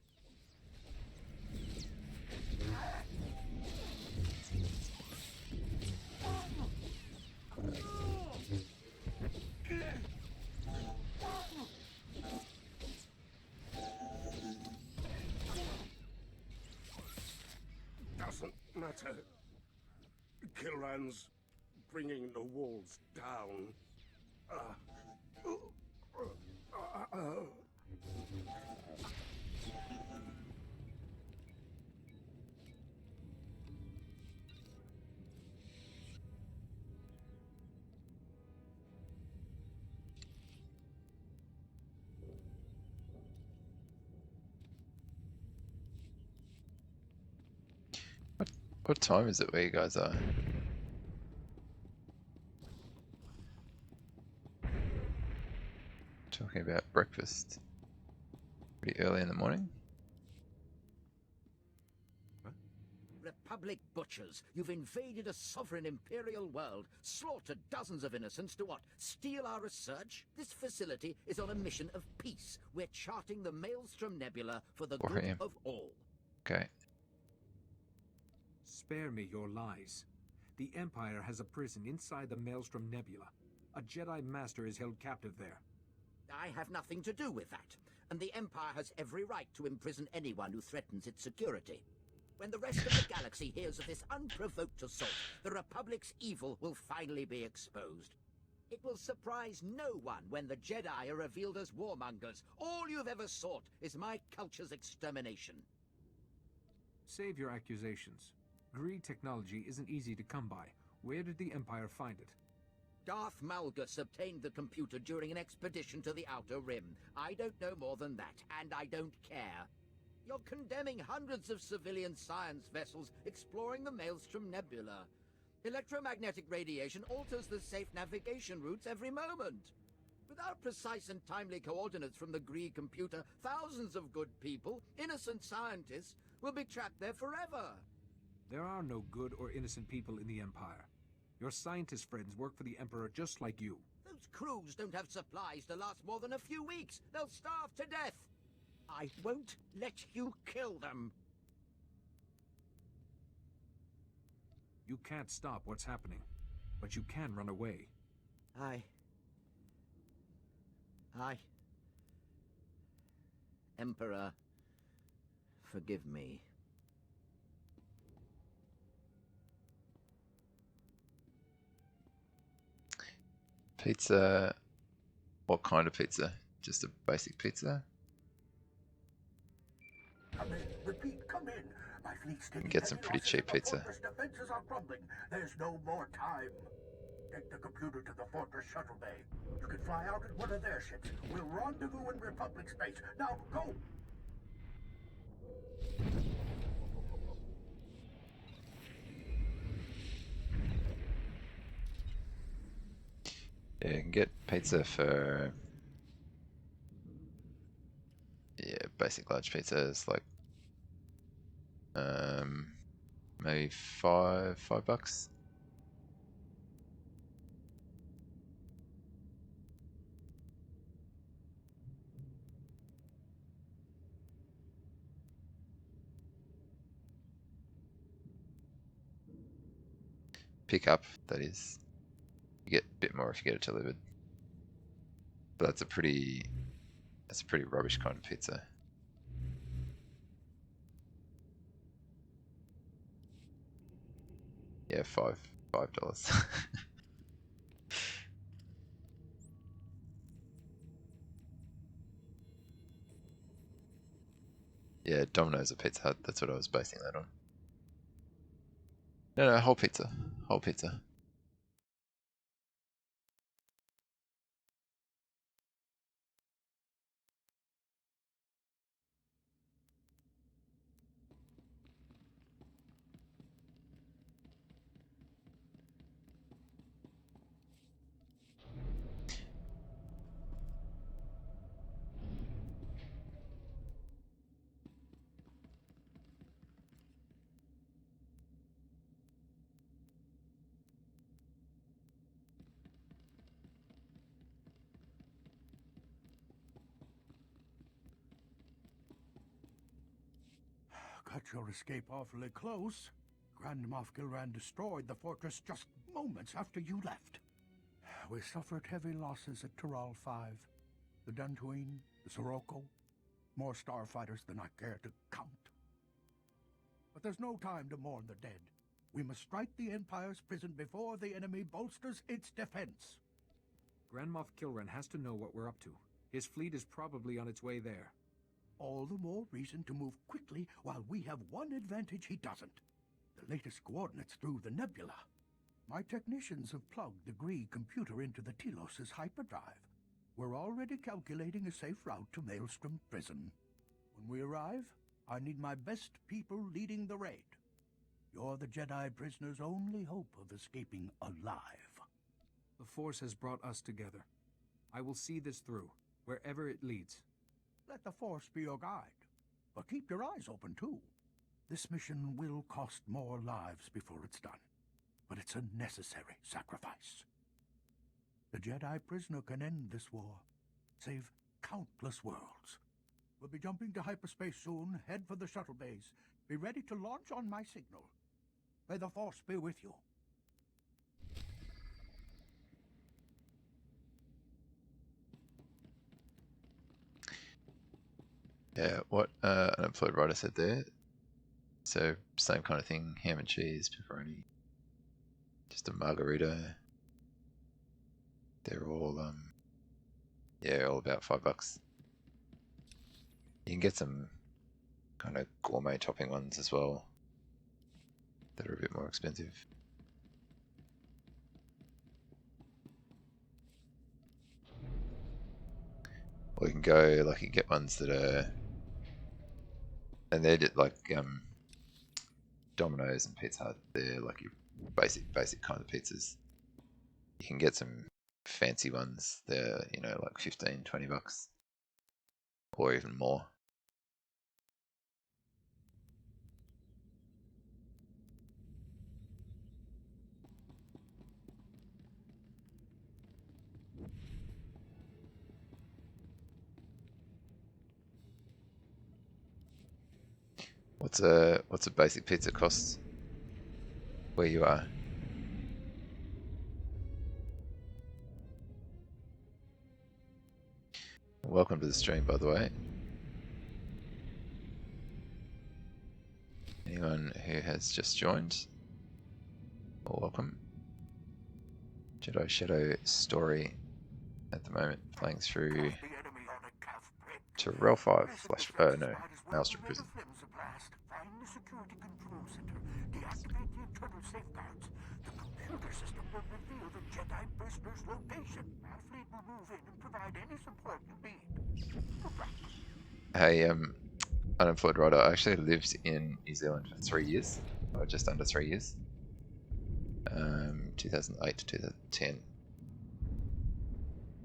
Doesn't matter. Killran's bringing the walls down. What time is it where you guys are? Talking about breakfast. Pretty early in the morning. Republic butchers, you've invaded a sovereign imperial world, slaughtered dozens of innocents to what? Steal our research? This facility is on a mission of peace. We're charting the Maelstrom Nebula for the good of all. Okay. Spare me your lies. The Empire has a prison inside the Maelstrom Nebula. A Jedi Master is held captive there. I have nothing to do with that, and the Empire has every right to imprison anyone who threatens its security. When the rest of the galaxy hears of this unprovoked assault, the Republic's evil will finally be exposed. It will surprise no one when the Jedi are revealed as warmongers. All you've ever sought is my culture's extermination. Save your accusations. Greed technology isn't easy to come by. Where did the Empire find it? Darth Malgus obtained the computer during an expedition to the Outer Rim. I don't know more than that, and I don't care. You're condemning hundreds of civilian science vessels exploring the Maelstrom Nebula. Electromagnetic radiation alters the safe navigation routes every moment. Without precise and timely coordinates from the Greed computer, thousands of good people, innocent scientists, will be trapped there forever. There are no good or innocent people in the Empire. Your scientist friends work for the Emperor just like you. Those crews don't have supplies to last more than a few weeks. They'll starve to death. I won't let you kill them. You can't stop what's happening, but you can run away. Emperor, forgive me. Pizza. What kind of pizza? Just a basic pizza? Come in. Repeat, come in. My fleet's taking Get some pretty cheap pizza. Fortress defenses are crumbling. There's no more time. Take the computer to the Fortress shuttle bay. You can fly out in one of their ships. We'll rendezvous in Republic space. Now, go! Yeah, you can get pizza for basic large pizza is like maybe $5. Pick up, that is. You get a bit more if you get it delivered. But that's a pretty rubbish kind of pizza. Yeah, $5. Yeah, Domino's or Pizza Hut, that's what I was basing that on. No, whole pizza. Whole pizza. Cut your escape awfully close. Grand Moff Gilran destroyed the fortress just moments after you left. We suffered heavy losses at Tural 5. The Dantooine, the Sirocco, more starfighters than I care to count. But there's no time to mourn the dead. We must strike the Empire's prison before the enemy bolsters its defense. Grand Moff Kilran has to know what we're up to. His fleet is probably on its way there. All the more reason to move quickly while we have one advantage he doesn't. The latest coordinates through the nebula. My technicians have plugged the Gree computer into the Telos' hyperdrive. We're already calculating a safe route to Maelstrom Prison. When we arrive, I need my best people leading the raid. You're the Jedi prisoner's only hope of escaping alive. The Force has brought us together. I will see this through, wherever it leads. Let the Force be your guide, but keep your eyes open too. This mission will cost more lives before it's done, but it's a necessary sacrifice. The Jedi prisoner can end this war, save countless worlds. We'll be jumping to hyperspace soon. Head for the shuttle bays. Be ready to launch on my signal. May the Force be with you. Yeah, what Unemployed Writer said there. So, same kind of thing, ham and cheese, pepperoni, just a margarita. They're all, yeah, all about $5. You can get some kind of gourmet topping ones as well that are a bit more expensive. Or you can go, like, you get ones that are, and they're just like Domino's and Pizza Hut. They're like your basic kind of pizzas. You can get some fancy ones. They're, you know, like $15-20 or even more. What's a basic pizza cost where you are? Welcome to the stream, by the way. Anyone who has just joined, well, welcome. Jedi Shadow story at the moment, playing through Terrell 5 flash. No, Maelstrom Prison. Find the security control center. Deactivate the internal safeguards. The computer system will reveal the Jedi prisoner's location. Our fleet will move in and provide any support you need. Hey, Unemployed Writer, I actually lived in New Zealand for 3 years, or just under 3 years. 2008 to 2010.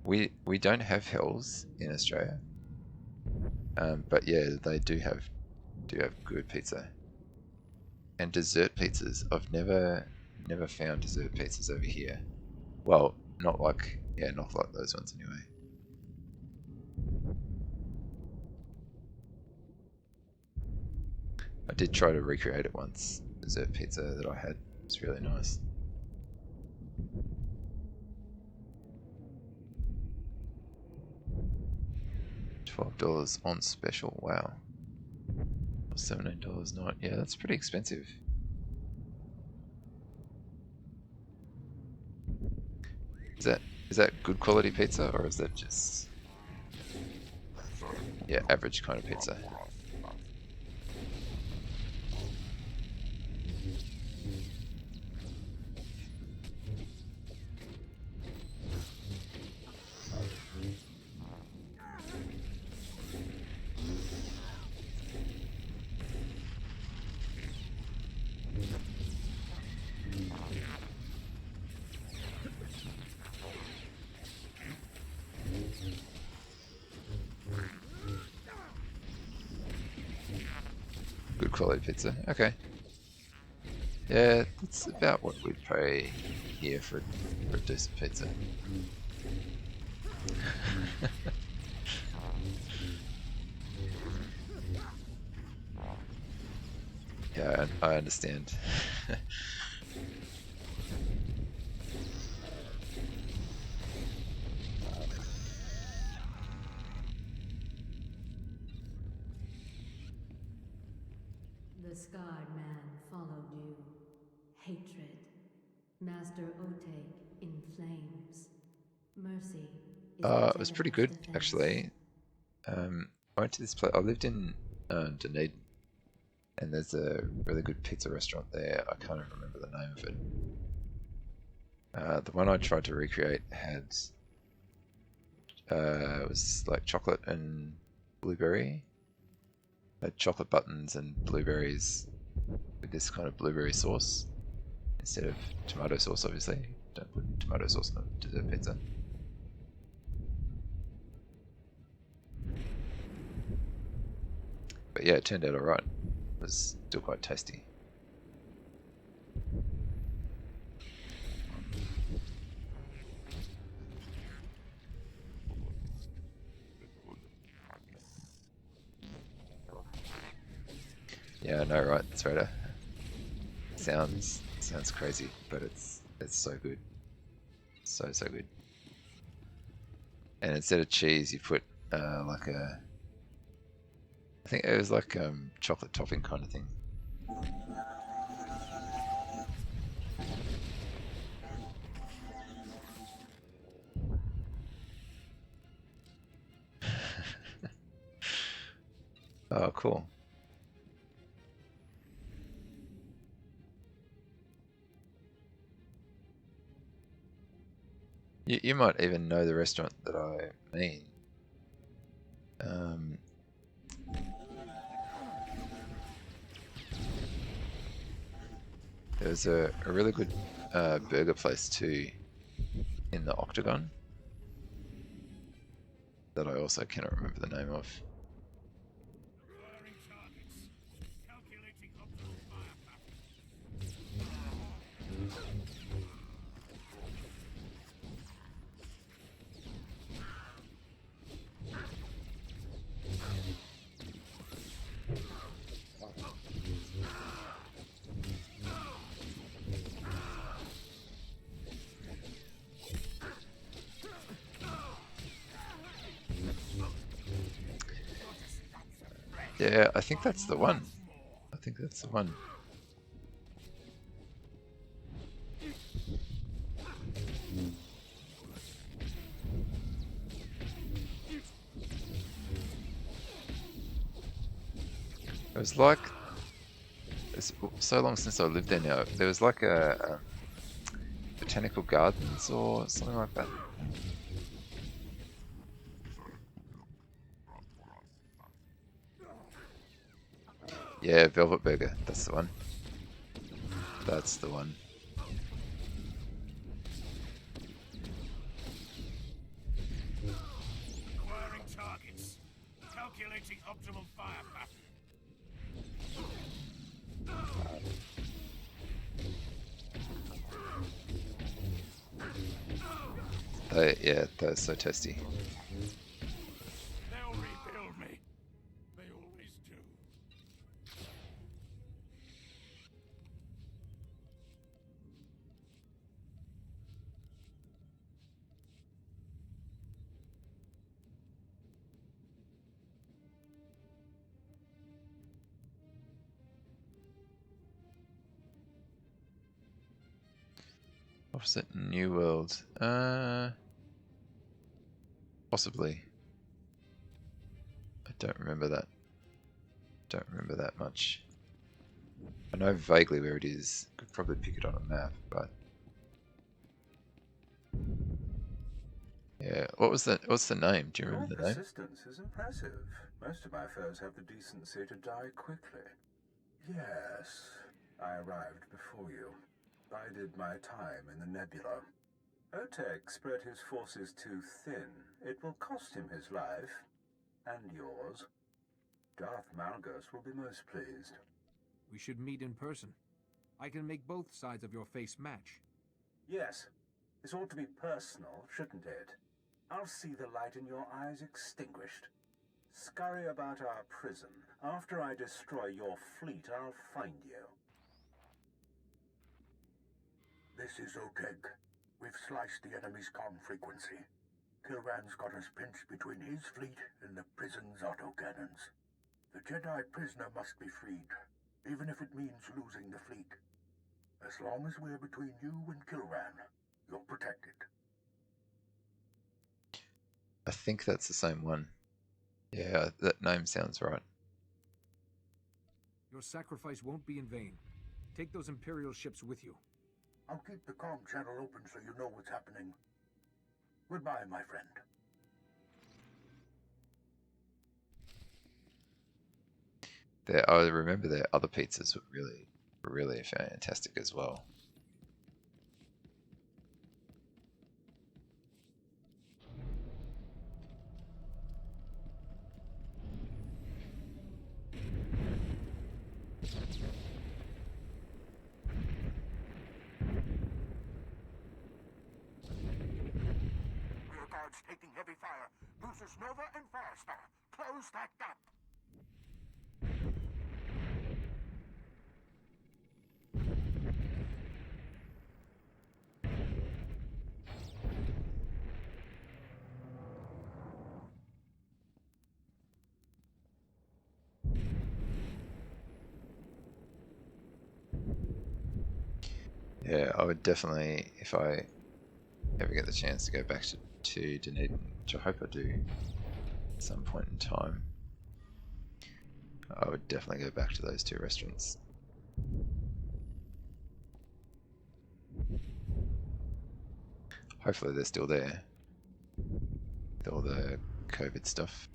We don't have hells in Australia, but yeah, they do have good pizza and dessert pizzas. I've never found dessert pizzas over here. Well, not like those ones anyway. I did try to recreate it once. Dessert pizza that I had was really nice. $12 on special. Wow. $17 not. Yeah, that's pretty expensive. Is that good quality pizza, or is that just, yeah, average kind of pizza? Good quality pizza. Okay. Yeah, that's about what we'd pay here for a decent pizza. Yeah, I understand. The scarred man followed you. Master Oteg in flames. Mercy is It was pretty good, actually. I went to this place. I lived in Dunedin, and there's a really good pizza restaurant there. I can't even remember the name of it. The one I tried to recreate had it was like chocolate and blueberry. It had chocolate buttons and blueberries with this kind of blueberry sauce instead of tomato sauce. Obviously, don't put tomato sauce on a dessert pizza. But yeah, it turned out alright. It was still quite tasty. Yeah, I know, right? It's right. Sounds crazy, but it's so good. So good. And instead of cheese, you put like a, I think it was like chocolate topping kind of thing. Oh, cool. You might even know the restaurant that I mean. There was a really good burger place too in the Octagon that I also cannot remember the name of. Yeah, I think that's the one. I think that's the one. It was like, it's so long since I lived there now. There was like a botanical gardens or something like that. Yeah, Velvet Burger. That's the one. That's the one. Acquiring targets. Calculating optimal fire Yeah, they're so tasty. They'll rebuild me. They always do. Offset New World. Possibly. I don't remember that. Don't remember that much. I know vaguely where it is. Could probably pick it on a map, but yeah. What's the name? Do you remember the name? Your persistence is impressive. Most of my foes have the decency to die quickly. Yes, I arrived before you. Bided my time in the nebula. Oteg spread his forces too thin. It will cost him his life. And yours. Darth Malgus will be most pleased. We should meet in person. I can make both sides of your face match. Yes. This ought to be personal, shouldn't it? I'll see the light in your eyes extinguished. Scurry about our prison. After I destroy your fleet, I'll find you. This is Oteg. We've sliced the enemy's comm frequency. Kilran's got us pinched between his fleet and the prison's autocannons. The Jedi prisoner must be freed, even if it means losing the fleet. As long as we're between you and Kilran, you're protected. I think that's the same one. Yeah, that name sounds right. Your sacrifice won't be in vain. Take those Imperial ships with you. I'll keep the comm channel open so you know what's happening. Goodbye, my friend. I remember their other pizzas were really fantastic as well. Rear guards taking heavy fire. Bruises Nova and Firestar. Close that gap. Yeah, I would definitely, if I ever get the chance to go back to Dunedin, which I hope I do at some point in time, I would definitely go back to those two restaurants. Hopefully they're still there with all the COVID stuff.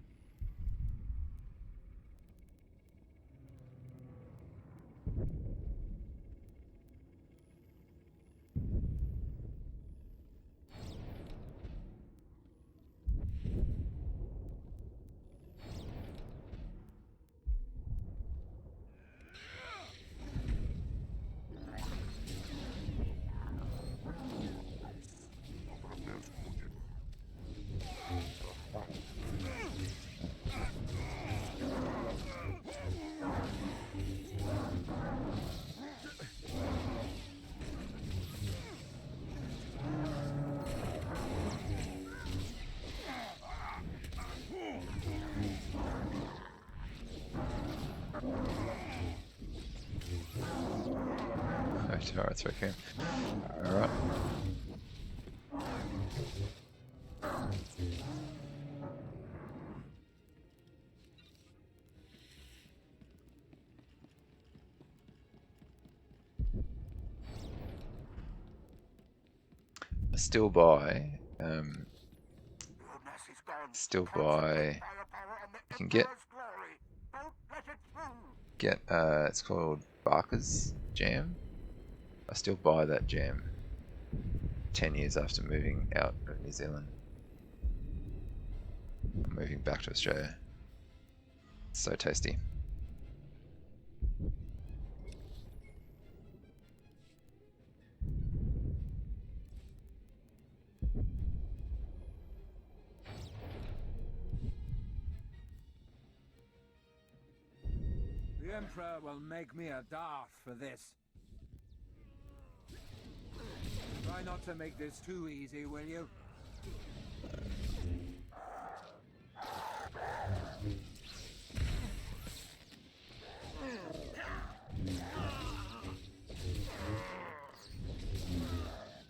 Alright, it's okay. Alright. Still buy, you can get it's called Barker's Jam. I still buy that jam 10 years after moving out of New Zealand. Moving back to Australia. It's so tasty. The Emperor will make me a Darth for this. Try not to make this too easy, will you?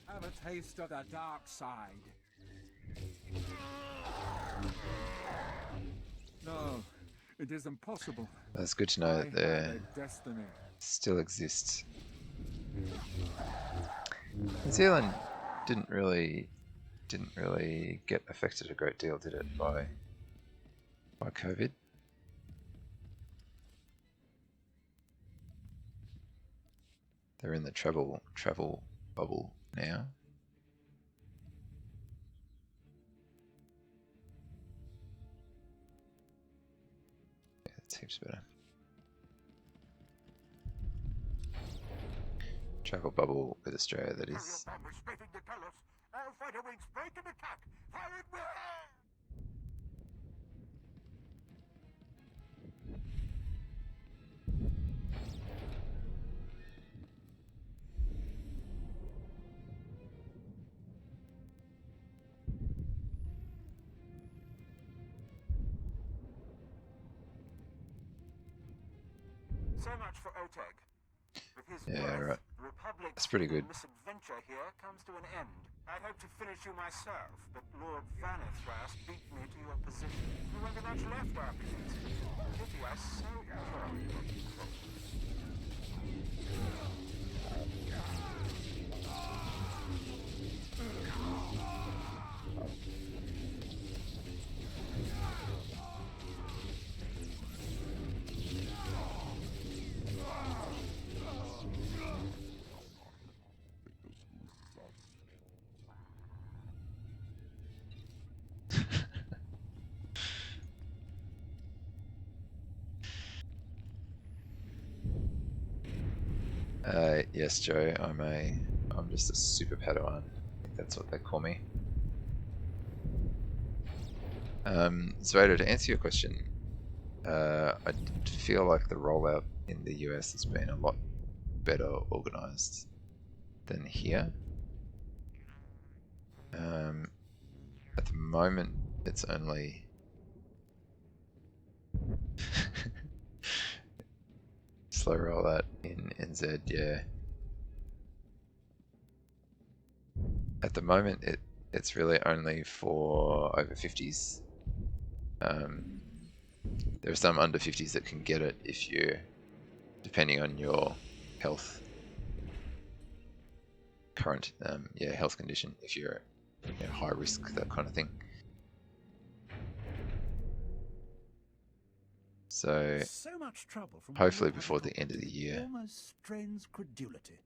Have a taste of the dark side. No, it is impossible. It's good to know that there still exists. New Zealand didn't really get affected a great deal, did it, by COVID? They're in the travel bubble now. Yeah, that seems better. Travel bubble with Australia, that is. So much for OTEG. With his Yeah, death, right. the Republic's That's pretty good. misadventure here comes to an end. I'd hoped to finish you myself, but Lord Vanithras beat me to your position. You won't be much left after this. Pity I so thoroughly want you close. Yes, Joe. I'm just a super Padawan. I think that's what they call me. SWTOR, to answer your question, I feel like the rollout in the US has been a lot better organized than here. At the moment, it's only slow rollout in NZ, yeah. At the moment, it's really only for over 50s. There are some under 50s that can get it if you, depending on your health, current health condition, if you're high risk, that kind of thing. So much trouble from hopefully before the end of the year. Almost strains credulity.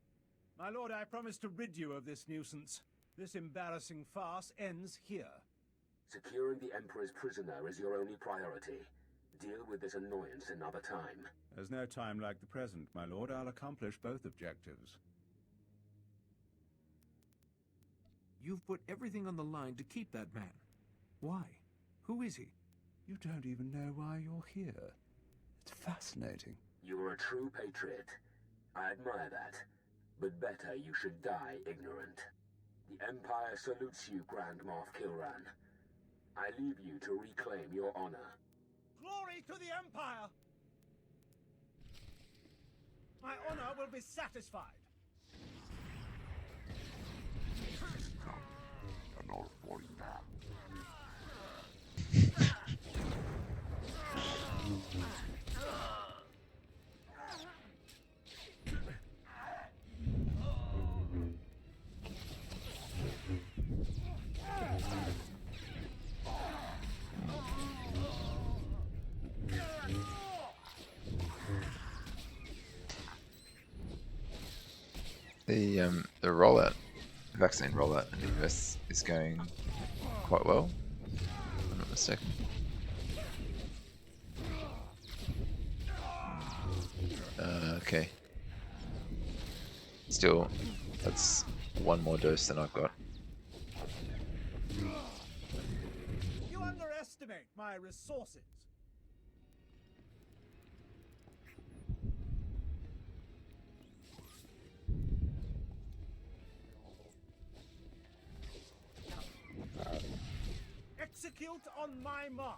My lord, I promise to rid you of this nuisance. This embarrassing farce ends here. Securing the Emperor's prisoner is your only priority. Deal with this annoyance another time. There's no time like the present, my lord. I'll accomplish both objectives. You've put everything on the line to keep that man. Why? Who is he? You don't even know why you're here. It's fascinating. You're a true patriot. I admire that. But better you should die ignorant. The Empire salutes you, Grand Moff Kilran. I leave you to reclaim your honor. Glory to the Empire! My honor will be satisfied. The rollout, vaccine rollout in the US is going quite well, if I'm not mistaken. Okay. Still, that's one more dose than I've got. You underestimate my resources. Execute on my mark.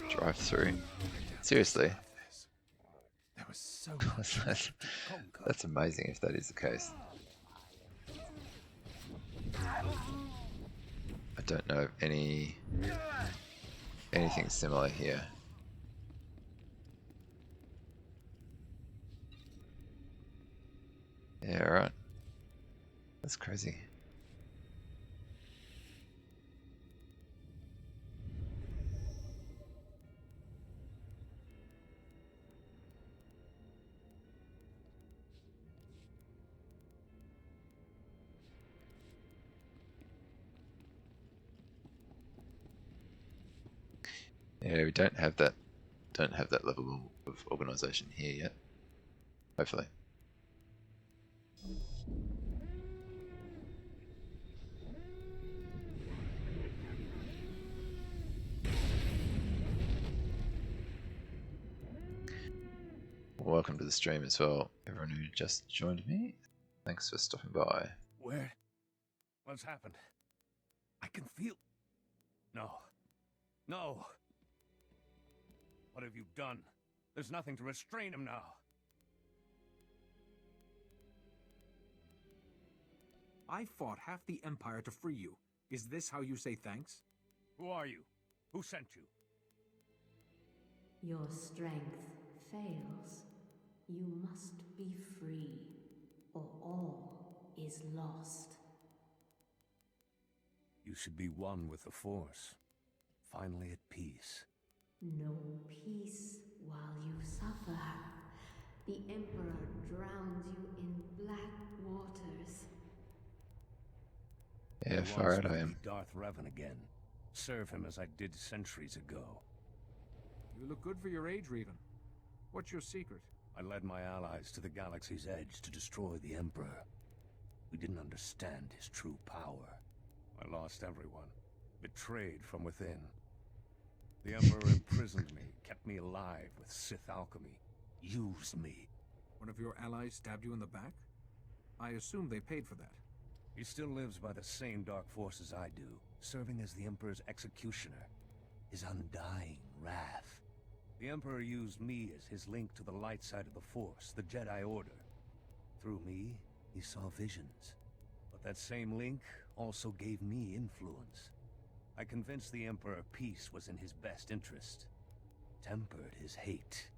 Drive through. Seriously. There was so much that's amazing if that is the case. I don't know of anything similar here. Yeah, right. That's crazy. Yeah, we don't have that level of organization here yet. Hopefully. Welcome to the stream as well, everyone who just joined me. Thanks for stopping by. Where? What's happened? I can feel... No. No! What have you done? There's nothing to restrain him now. I fought half the Empire to free you. Is this how you say thanks? Who are you? Who sent you? Your strength fails. You must be free, or all is lost. You should be one with the Force. Finally at peace. No peace while you suffer. The Emperor drowns you in black waters. Yeah, far out I am. Darth Revan again. Serve him as I did centuries ago. You look good for your age, Revan. What's your secret? I led my allies to the galaxy's edge to destroy the Emperor. We didn't understand his true power. I lost everyone, betrayed from within. The Emperor imprisoned me, kept me alive with Sith alchemy, used me. One of your allies stabbed you in the back? I assume they paid for that. He still lives by the same dark forces I do, serving as the Emperor's executioner, his undying wrath. The Emperor used me as his link to the light side of the Force, the Jedi Order. Through me, he saw visions. But that same link also gave me influence. I convinced the Emperor peace was in his best interest, tempered his hate.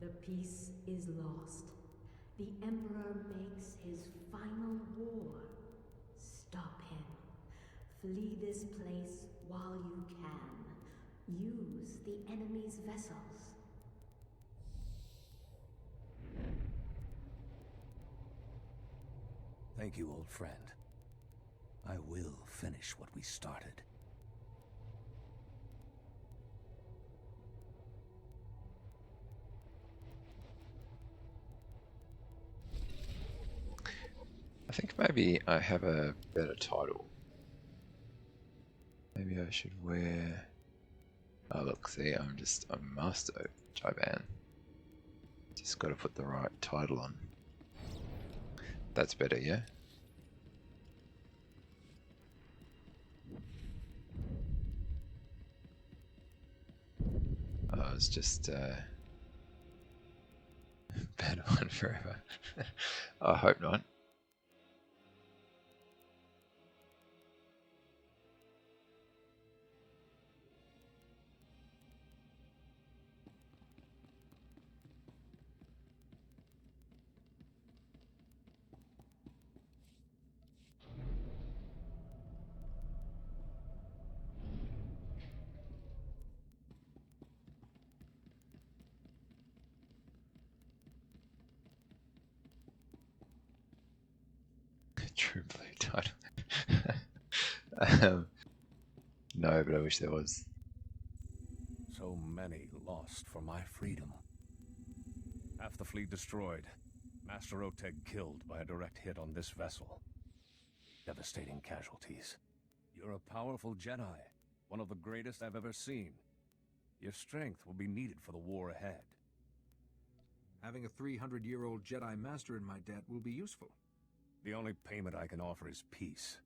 The peace is lost. The Emperor makes his final war. Stop him. Flee this place while you can. Use the enemy's vessels. Thank you, old friend. I will finish what we started. I think maybe I have a better title. Maybe I should wear... Oh look, see, I'm just a Master Jai-ban. Just gotta put the right title on. That's better, yeah? Oh, it's just better one forever. I hope not. True blue title. No, but I wish there was. So many lost for my freedom. Half the fleet destroyed. Master Oteg killed by a direct hit on this vessel. Devastating casualties. You're a powerful Jedi, one of the greatest I've ever seen. Your strength will be needed for the war ahead. Having a 300-year-old Jedi Master in my debt will be useful. The only payment I can offer is peace.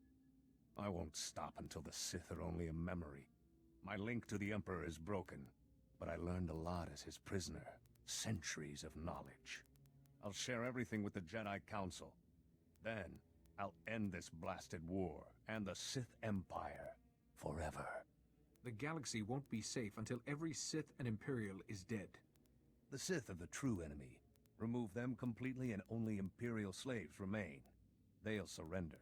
I won't stop until the Sith are only a memory. My link to the Emperor is broken, but I learned a lot as his prisoner. Centuries of knowledge. I'll share everything with the Jedi Council. Then, I'll end this blasted war and the Sith Empire forever. The galaxy won't be safe until every Sith and Imperial is dead. The Sith are the true enemy. Remove them completely and only Imperial slaves remain. They'll surrender.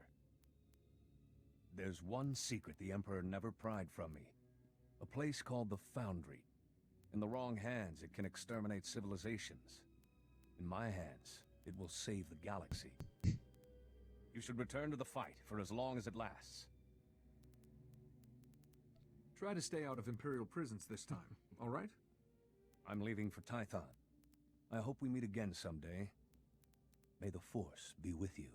There's one secret the Emperor never pried from me. A place called the Foundry. In the wrong hands, it can exterminate civilizations. In my hands, it will save the galaxy. You should return to the fight for as long as it lasts. Try to stay out of Imperial prisons this time, all right? I'm leaving for Tython. I hope we meet again someday. May the Force be with you.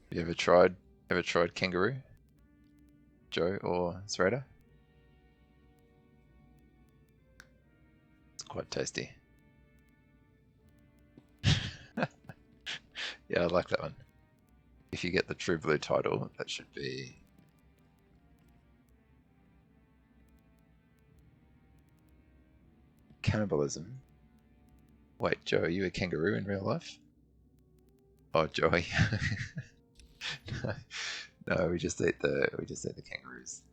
You ever tried kangaroo? Joe or SWTOR? It's quite tasty. Yeah, I like that one. If you get the True Blue title, that should be... Cannibalism. Wait, Joe, are you a kangaroo in real life? Oh, Joey. No, we just ate the kangaroos.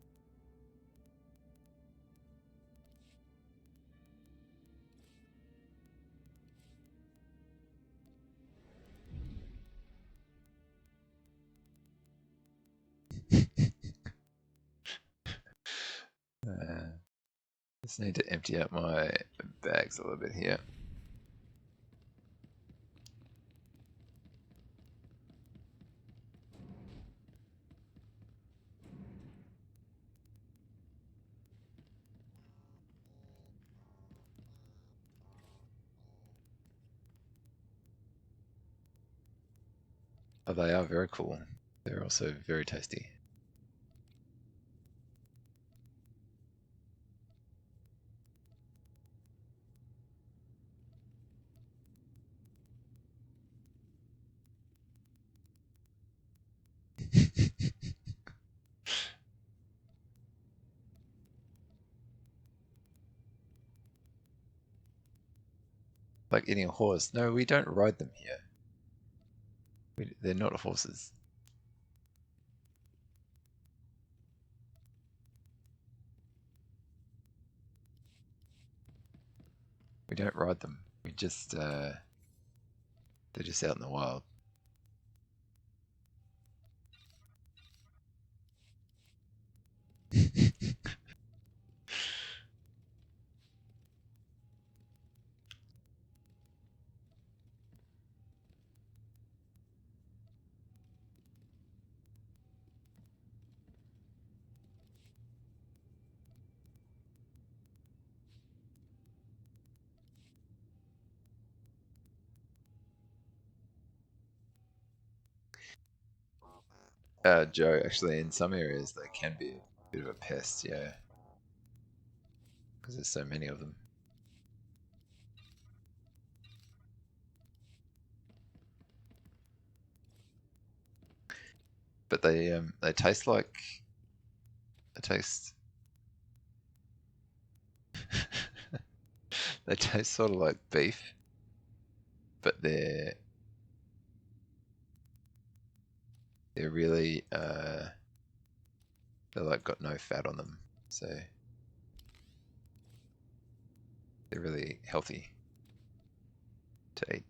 Just need to empty out my bags a little bit here. Oh, they are very cool. They're also very tasty. Like eating a horse. No, we don't ride them here. They're not horses. We don't ride them. We just, they're just out in the wild. Joe, actually, in some areas they can be a bit of a pest, yeah. Because there's so many of them. But they taste like... They taste... They taste sort of like beef. But they're really, they're like got no fat on them. So... They're really healthy to eat.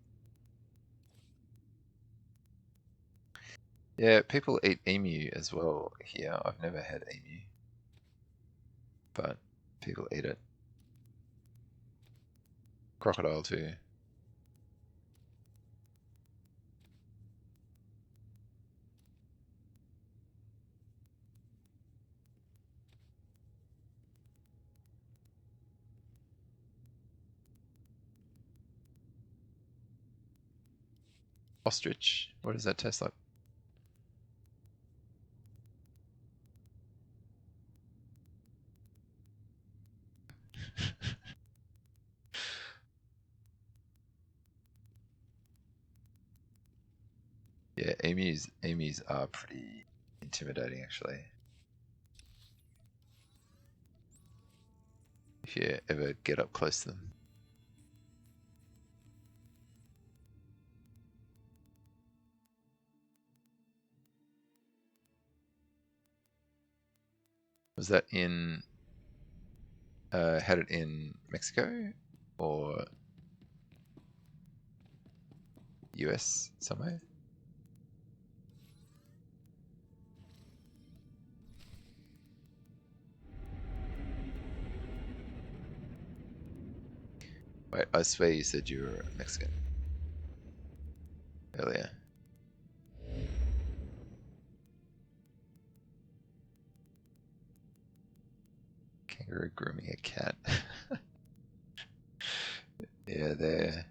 Yeah, people eat emu as well here. I've never had emu, but people eat it. Crocodile too. Ostrich, what does that taste like? Yeah, emus are pretty intimidating actually. If you ever get up close to them. Was that in had it in Mexico or US somewhere? Wait, I swear you said you were Mexican earlier. Kangaroo grooming a cat. Yeah, they're...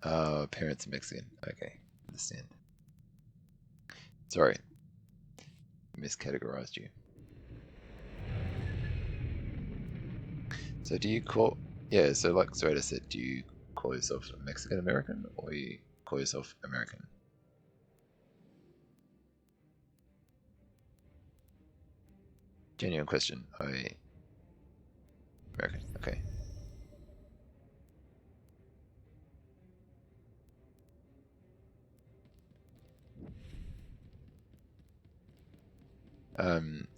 Oh, parents are Mexican. Okay, understand. Sorry. Miscategorized you. So do you call... Yeah, so like SWTOR said, do you call yourself Mexican American or you call yourself American? Genuine question. American. Okay.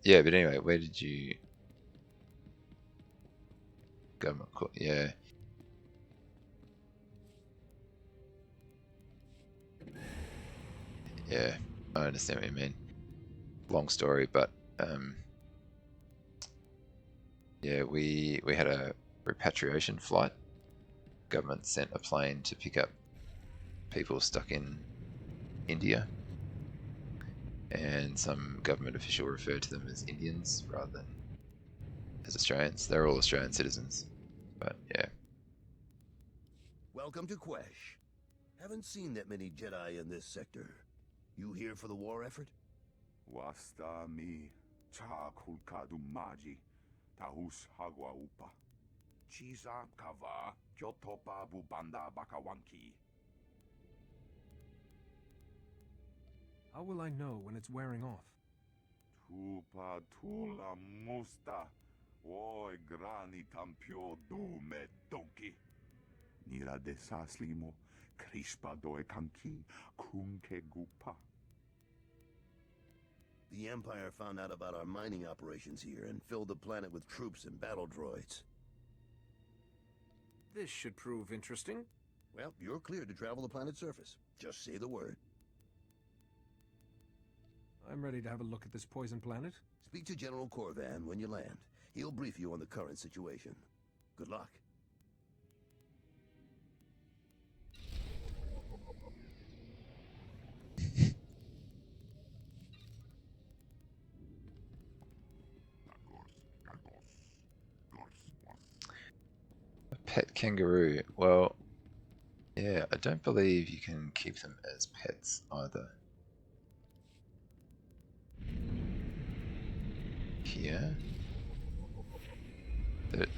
Yeah, but anyway, where did you... Government court, yeah. Yeah, I understand what you mean. Long story, but yeah, we had a repatriation flight. Government sent a plane to pick up people stuck in India, and some government official referred to them as Indians rather than as Australians. They're all Australian citizens, but yeah. Welcome to Quesh. Haven't seen that many Jedi in this sector. You here for the war effort? Wasta mi cha kulkadu maji tahus hagwa upa chiza kava jotopa bubanda bakawanki. How will I know when it's wearing off? Tupa tula musta oi grani tampio do me donkey. Nira de saslimo krispa doe kanki kunke gupa. The Empire found out about our mining operations here and filled the planet with troops and battle droids. This should prove interesting. Well, you're cleared to travel the planet's surface. Just say the word. I'm ready to have a look at this poison planet. Speak to General Corvan when you land. He'll brief you on the current situation. Good luck. Pet kangaroo. Well, yeah, I don't believe you can keep them as pets either. Here.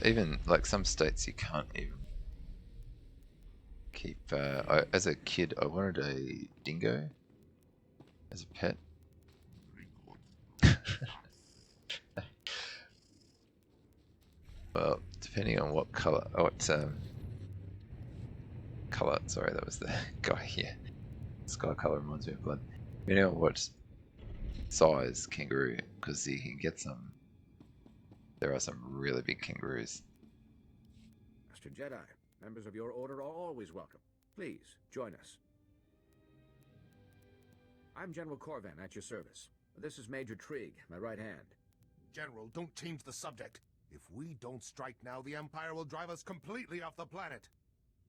Even, like, some states you can't even keep... as a kid, I wanted a dingo as a pet. Well, depending on what color, color, sorry, that was the guy here. Sky color reminds me of blood. Depending on what size kangaroo, because you can get some, there are some really big kangaroos. Master Jedi, members of your order are always welcome. Please, join us. I'm General Corvan at your service. This is Major Trigg, my right hand. General, don't change the subject. If we don't strike now, the Empire will drive us completely off the planet.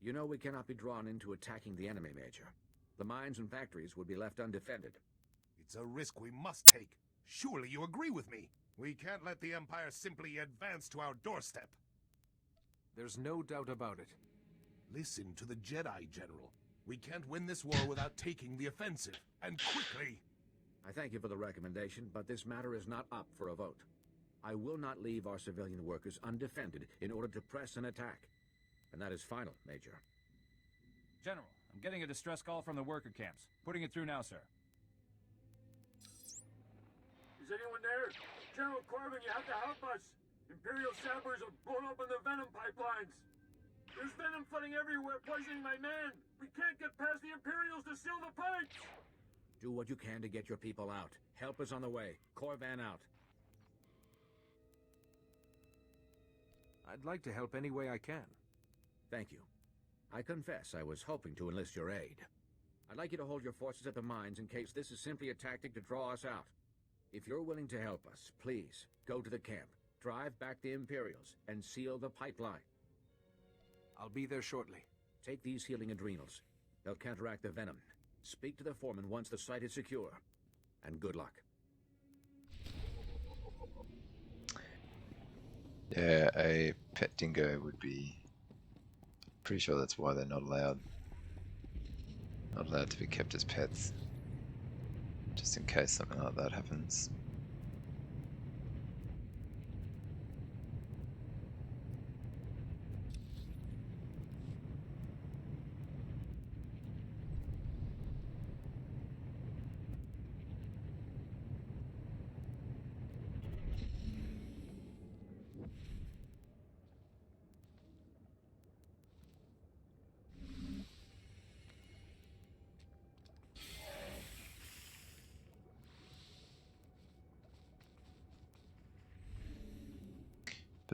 You know we cannot be drawn into attacking the enemy, Major. The mines and factories would be left undefended. It's a risk we must take. Surely you agree with me. We can't let the Empire simply advance to our doorstep. There's no doubt about it. Listen to the Jedi, General. We can't win this war without taking the offensive, and quickly. I thank you for the recommendation, but this matter is not up for a vote. I will not leave our civilian workers undefended in order to press an attack. And that is final, Major. General, I'm getting a distress call from the worker camps. Putting it through now, sir. Is anyone there? General Corvan, you have to help us. Imperial sappers have blown open the venom pipelines. There's venom flooding everywhere, poisoning my men. We can't get past the Imperials to seal the pipes. Do what you can to get your people out. Help is on the way. Corvan out. I'd like to help any way I can. Thank you. I confess I was hoping to enlist your aid. I'd like you to hold your forces at the mines in case this is simply a tactic to draw us out. If you're willing to help us, please, go to the camp, drive back the Imperials, and seal the pipeline. I'll be there shortly. Take these healing adrenals. They'll counteract the venom. Speak to the foreman once the site is secure. And good luck. Yeah, a pet dingo would be... Pretty sure that's why they're not allowed to be kept as pets. Just in case something like that happens.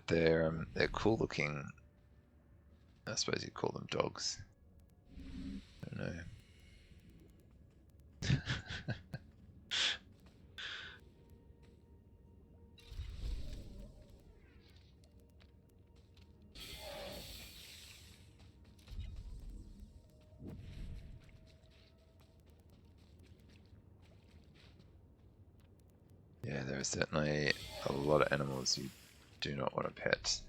they're cool looking. I suppose you'd call them dogs. I don't know. Yeah, there are certainly a lot of animals you do not want to pet.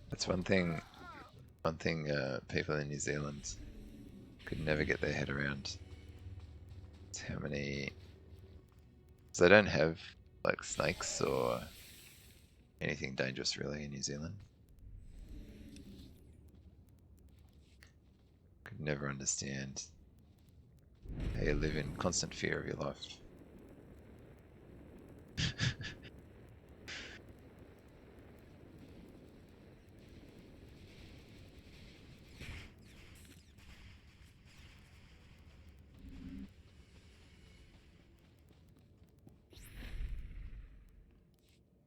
That's one thing people in New Zealand could never get their head around. It's how many... So they don't have like snakes or anything dangerous really in New Zealand. Could never understand how you live in constant fear of your life.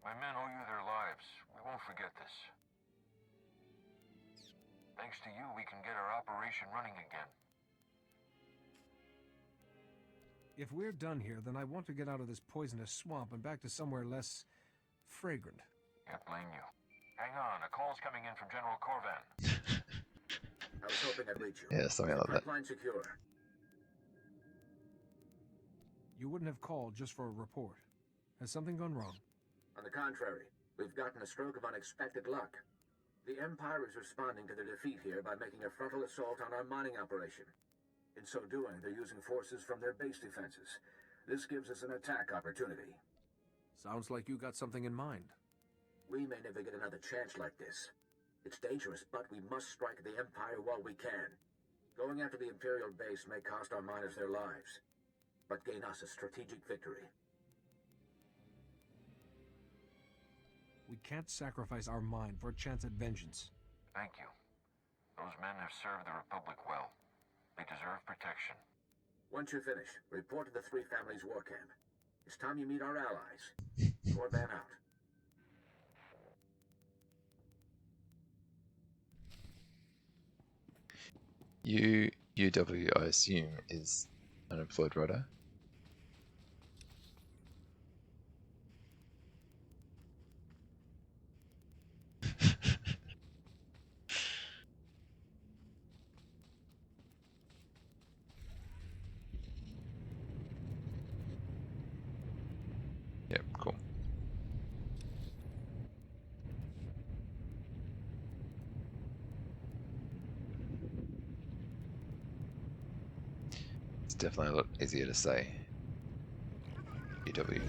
My men owe you their lives. We won't forget this. Thanks to you, we can get our operation running again. If we're done here, then I want to get out of this poisonous swamp and back to somewhere less fragrant. Can't blame you. Hang on, a call's coming in from General Corvan. I was hoping I'd reach you. Yeah, something like that. Pipeline secure. You wouldn't have called just for a report. Has something gone wrong? On the contrary, we've gotten a stroke of unexpected luck. The Empire is responding to their defeat here by making a frontal assault on our mining operation. In so doing, they're using forces from their base defenses. This gives us an attack opportunity. Sounds like you got something in mind. We may never get another chance like this. It's dangerous, but we must strike the Empire while we can. Going after the Imperial base may cost our miners their lives, but gain us a strategic victory. We can't sacrifice our mine for a chance at vengeance. Thank you. Those men have served the Republic well. They deserve protection. Once you're finished, report to the Three Families War Camp. It's time you meet our allies. Corvan out. UW, I assume, is unemployed writer. Yep, cool. It's definitely a lot easier to say. UW.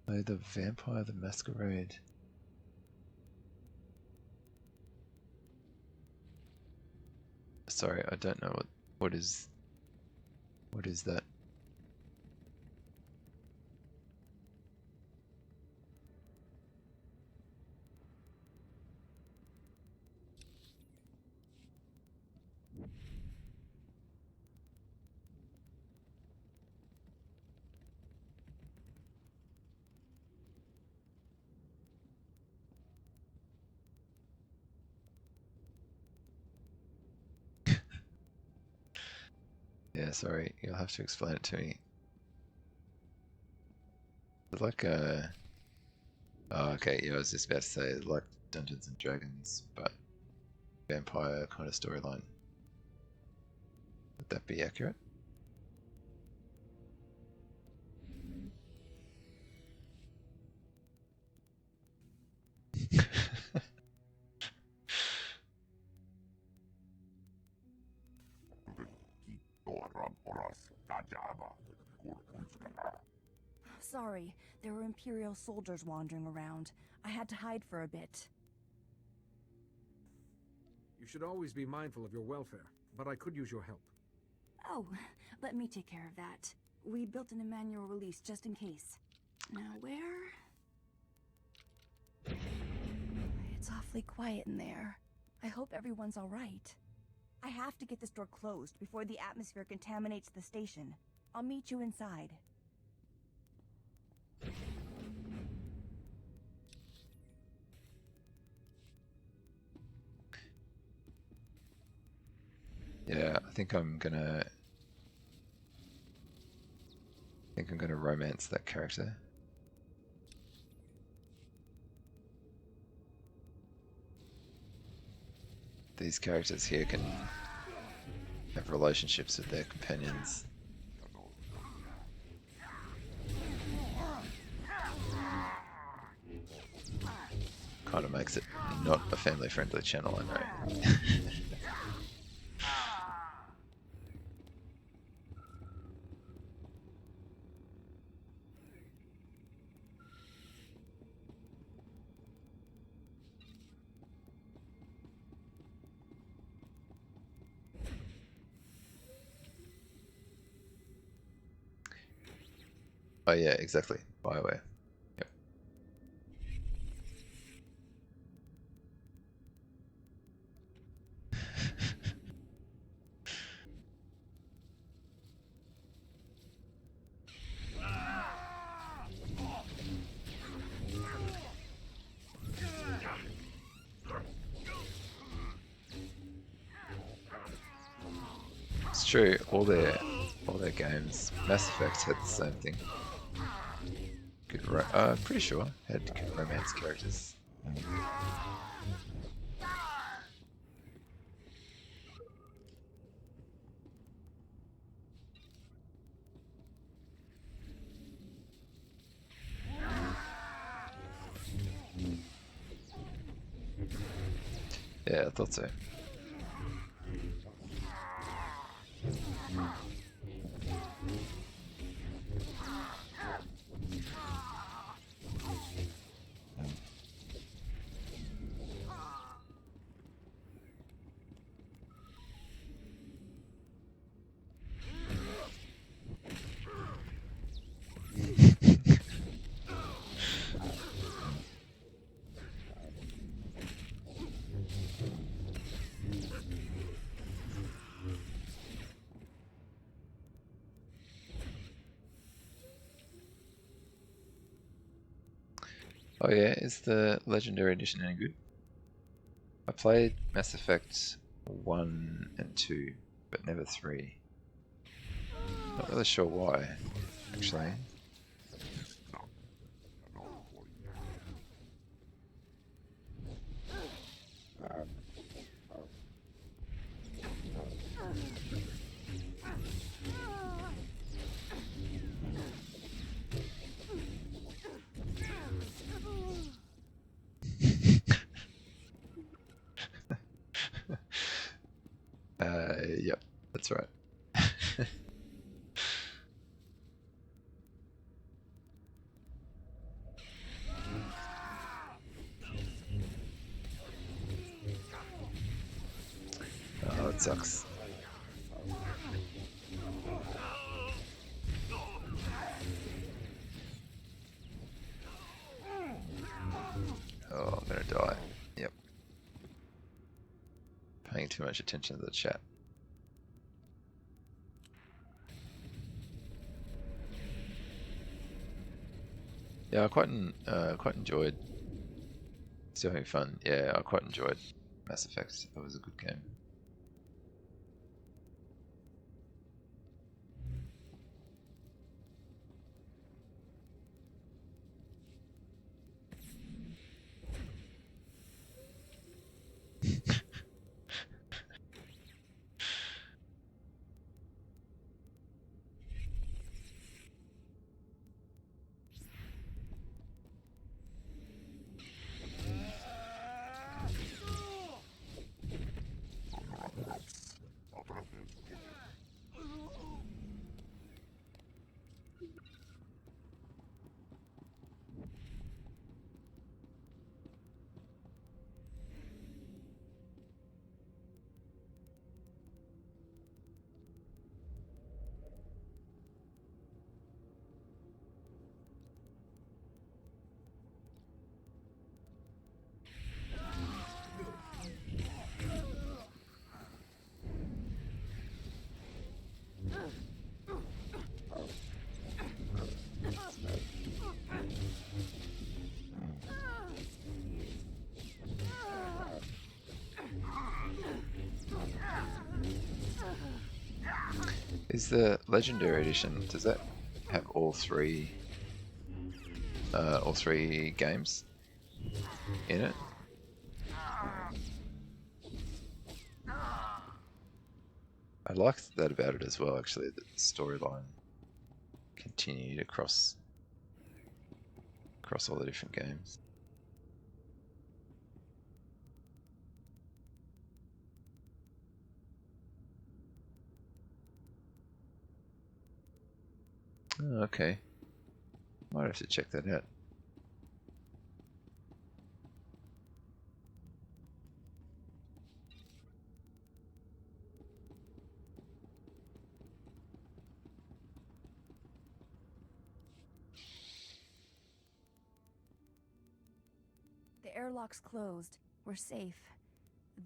Oh, the Vampire the Masquerade. Sorry, I don't know what is that? Yeah, sorry, you'll have to explain it to me. It's like a... Oh, okay, yeah, I was just about to say, like Dungeons and Dragons, but vampire kind of storyline. Would that be accurate? Sorry, there were Imperial soldiers wandering around. I had to hide for a bit. You should always be mindful of your welfare, but I could use your help. Oh, let me take care of that. We built an Emmanuel release just in case. Now where? It's awfully quiet in there. I hope everyone's all right. I have to get this door closed before the atmosphere contaminates the station. I'll meet you inside. Yeah, I think I'm gonna romance that character. These characters here can have relationships with their companions. Kind of makes it not a family-friendly channel, I know. Oh yeah, exactly. BioWare. Yep. It's true. All their games, Mass Effect had the same thing. Good, pretty sure had good romance characters. Yeah, I thought so. Oh yeah, is the Legendary Edition any good? I played Mass Effect 1 and 2, but never 3. Not really sure why, actually. Yep, that's right. Oh, it sucks. Oh, I'm gonna die. Yep. Paying too much attention to the chat. Yeah, I quite enjoyed. Still having fun. Yeah, I quite enjoyed Mass Effect. It was a good game. Is the Legendary Edition, does that have all three games in it? I liked that about it as well, actually, that the storyline continued across all the different games. Oh, okay. Might have to check that out. The airlock's closed. We're safe.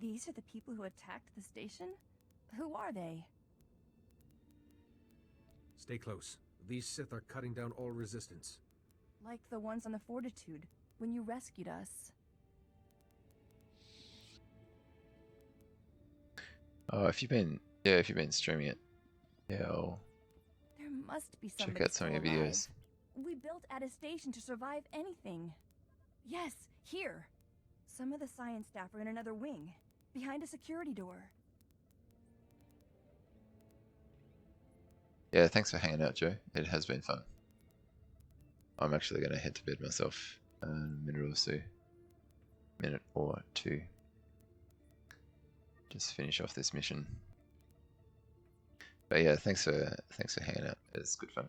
These are the people who attacked the station? Who are they? Stay close. These Sith are cutting down all resistance. Like the ones on the Fortitude, when you rescued us. Oh, if you've been streaming it, yeah, I'll There must be check somebody out some of your still alive. videos. We built at a station to survive anything. Yes, here. Some of the science staff are in another wing, behind a security door. Yeah, thanks for hanging out, Joe. It has been fun. I'm actually going to head to bed myself in a minute or two. Just finish off this mission. But yeah, thanks for hanging out. It's good fun.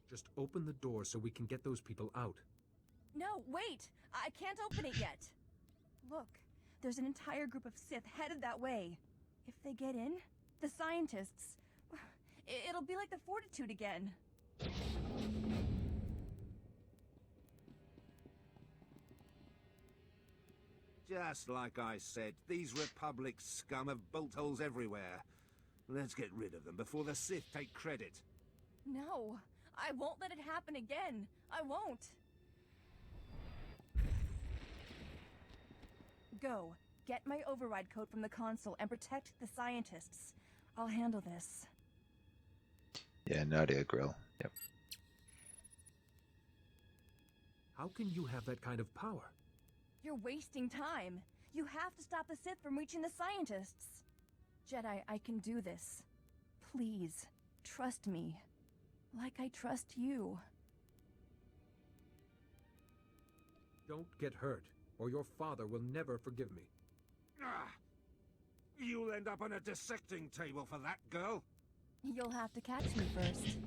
Just open the door so we can get those people out. No, wait! I can't open it yet! Look, there's an entire group of Sith headed that way. If they get in, the scientists... It'll be like the Fortitude again. Just like I said, these Republic scum have bolt holes everywhere. Let's get rid of them before the Sith take credit. No, I won't let it happen again. I won't. Go. Get my override code from the console and protect the scientists. I'll handle this. Yeah, Nadia Grill. Yep. How can you have that kind of power? You're wasting time. You have to stop the Sith from reaching the scientists. Jedi, I can do this. Please, trust me. Like I trust you. Don't get hurt, or your father will never forgive me. Ah, you'll end up on a dissecting table for that, girl. You'll have to catch me first.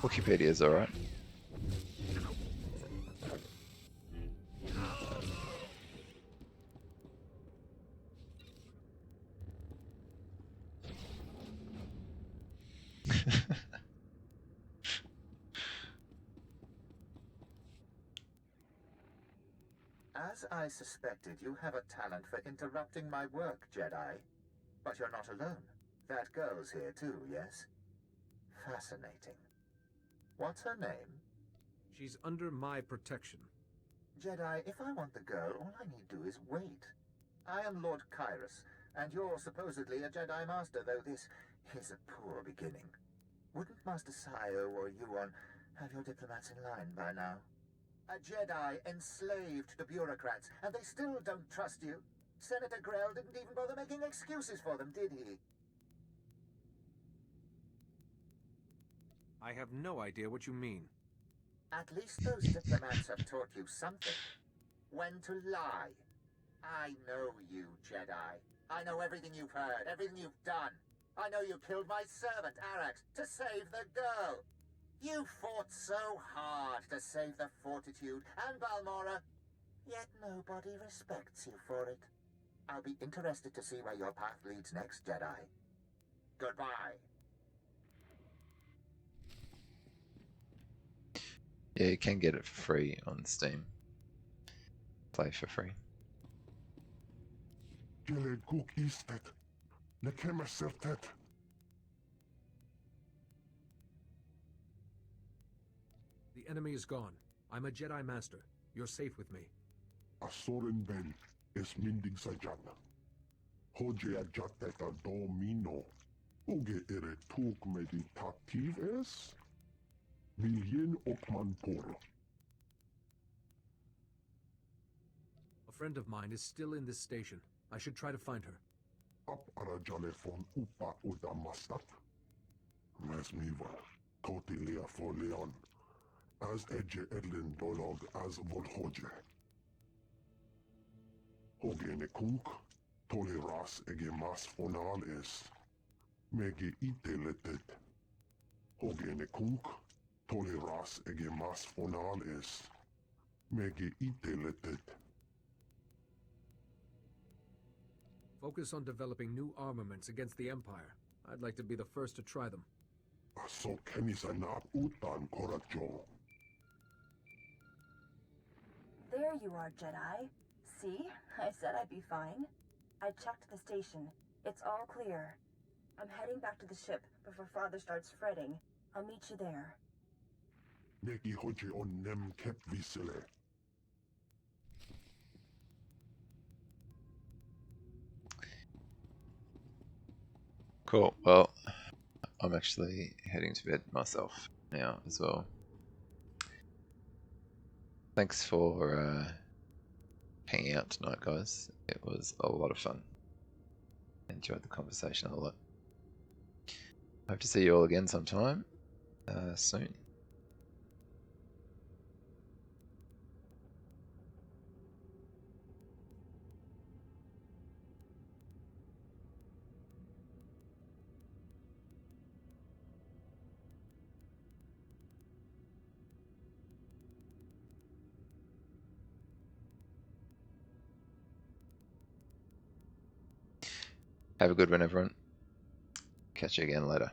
Wikipedia is alright. As I suspected, you have a talent for interrupting my work, Jedi. But you're not alone. That girl's here too, yes? Fascinating. What's her name? She's under my protection. Jedi, if I want the girl, all I need do is wait. I am Lord Kyrus, and you're supposedly a Jedi Master, though this is a poor beginning. Wouldn't Master Sayo or Yuan have your diplomats in line by now? A Jedi enslaved to bureaucrats, and they still don't trust you. Senator Grell didn't even bother making excuses for them, did he? I have no idea what you mean. At least those diplomats have taught you something. When to lie. I know you, Jedi. I know everything you've heard, everything you've done. I know you killed my servant, Arax, to save the girl. You fought so hard to save the Fortitude and Balmora, yet nobody respects you for it. I'll be interested to see where your path leads next, Jedi. Goodbye. Yeah, you can get it for free on Steam. Play for free. The enemy is gone. I'm a Jedi Master. You're safe with me. Asoren Ben es mindig sajana. Hoje ajateta domino. Uge ere tuk meditativ es? Viljen okman poro. A friend of mine is still in this station. I should try to find her. Up arajale von upa udamastat. Mesmiva. Totilia for Leon. As edge edlin dolog as volhoje. Hogene kunk, toleras ege mas fonal es. Mege iteletet. Hogene kunk, toleras ege mas fonal es. Mege iteletet. Focus on developing new armaments against the Empire. I'd like to be the first to try them. So kemisanap utan koracho. There you are, Jedi. See? I said I'd be fine. I checked the station. It's all clear. I'm heading back to the ship before Father starts fretting. I'll meet you there. Neki hoje on nem kep visele. Cool. Well, I'm actually heading to bed myself now as well. Thanks for hanging out tonight, guys. It was a lot of fun. Enjoyed the conversation a lot. Hope to see you all again sometime soon. Have a good one, everyone. Catch you again later.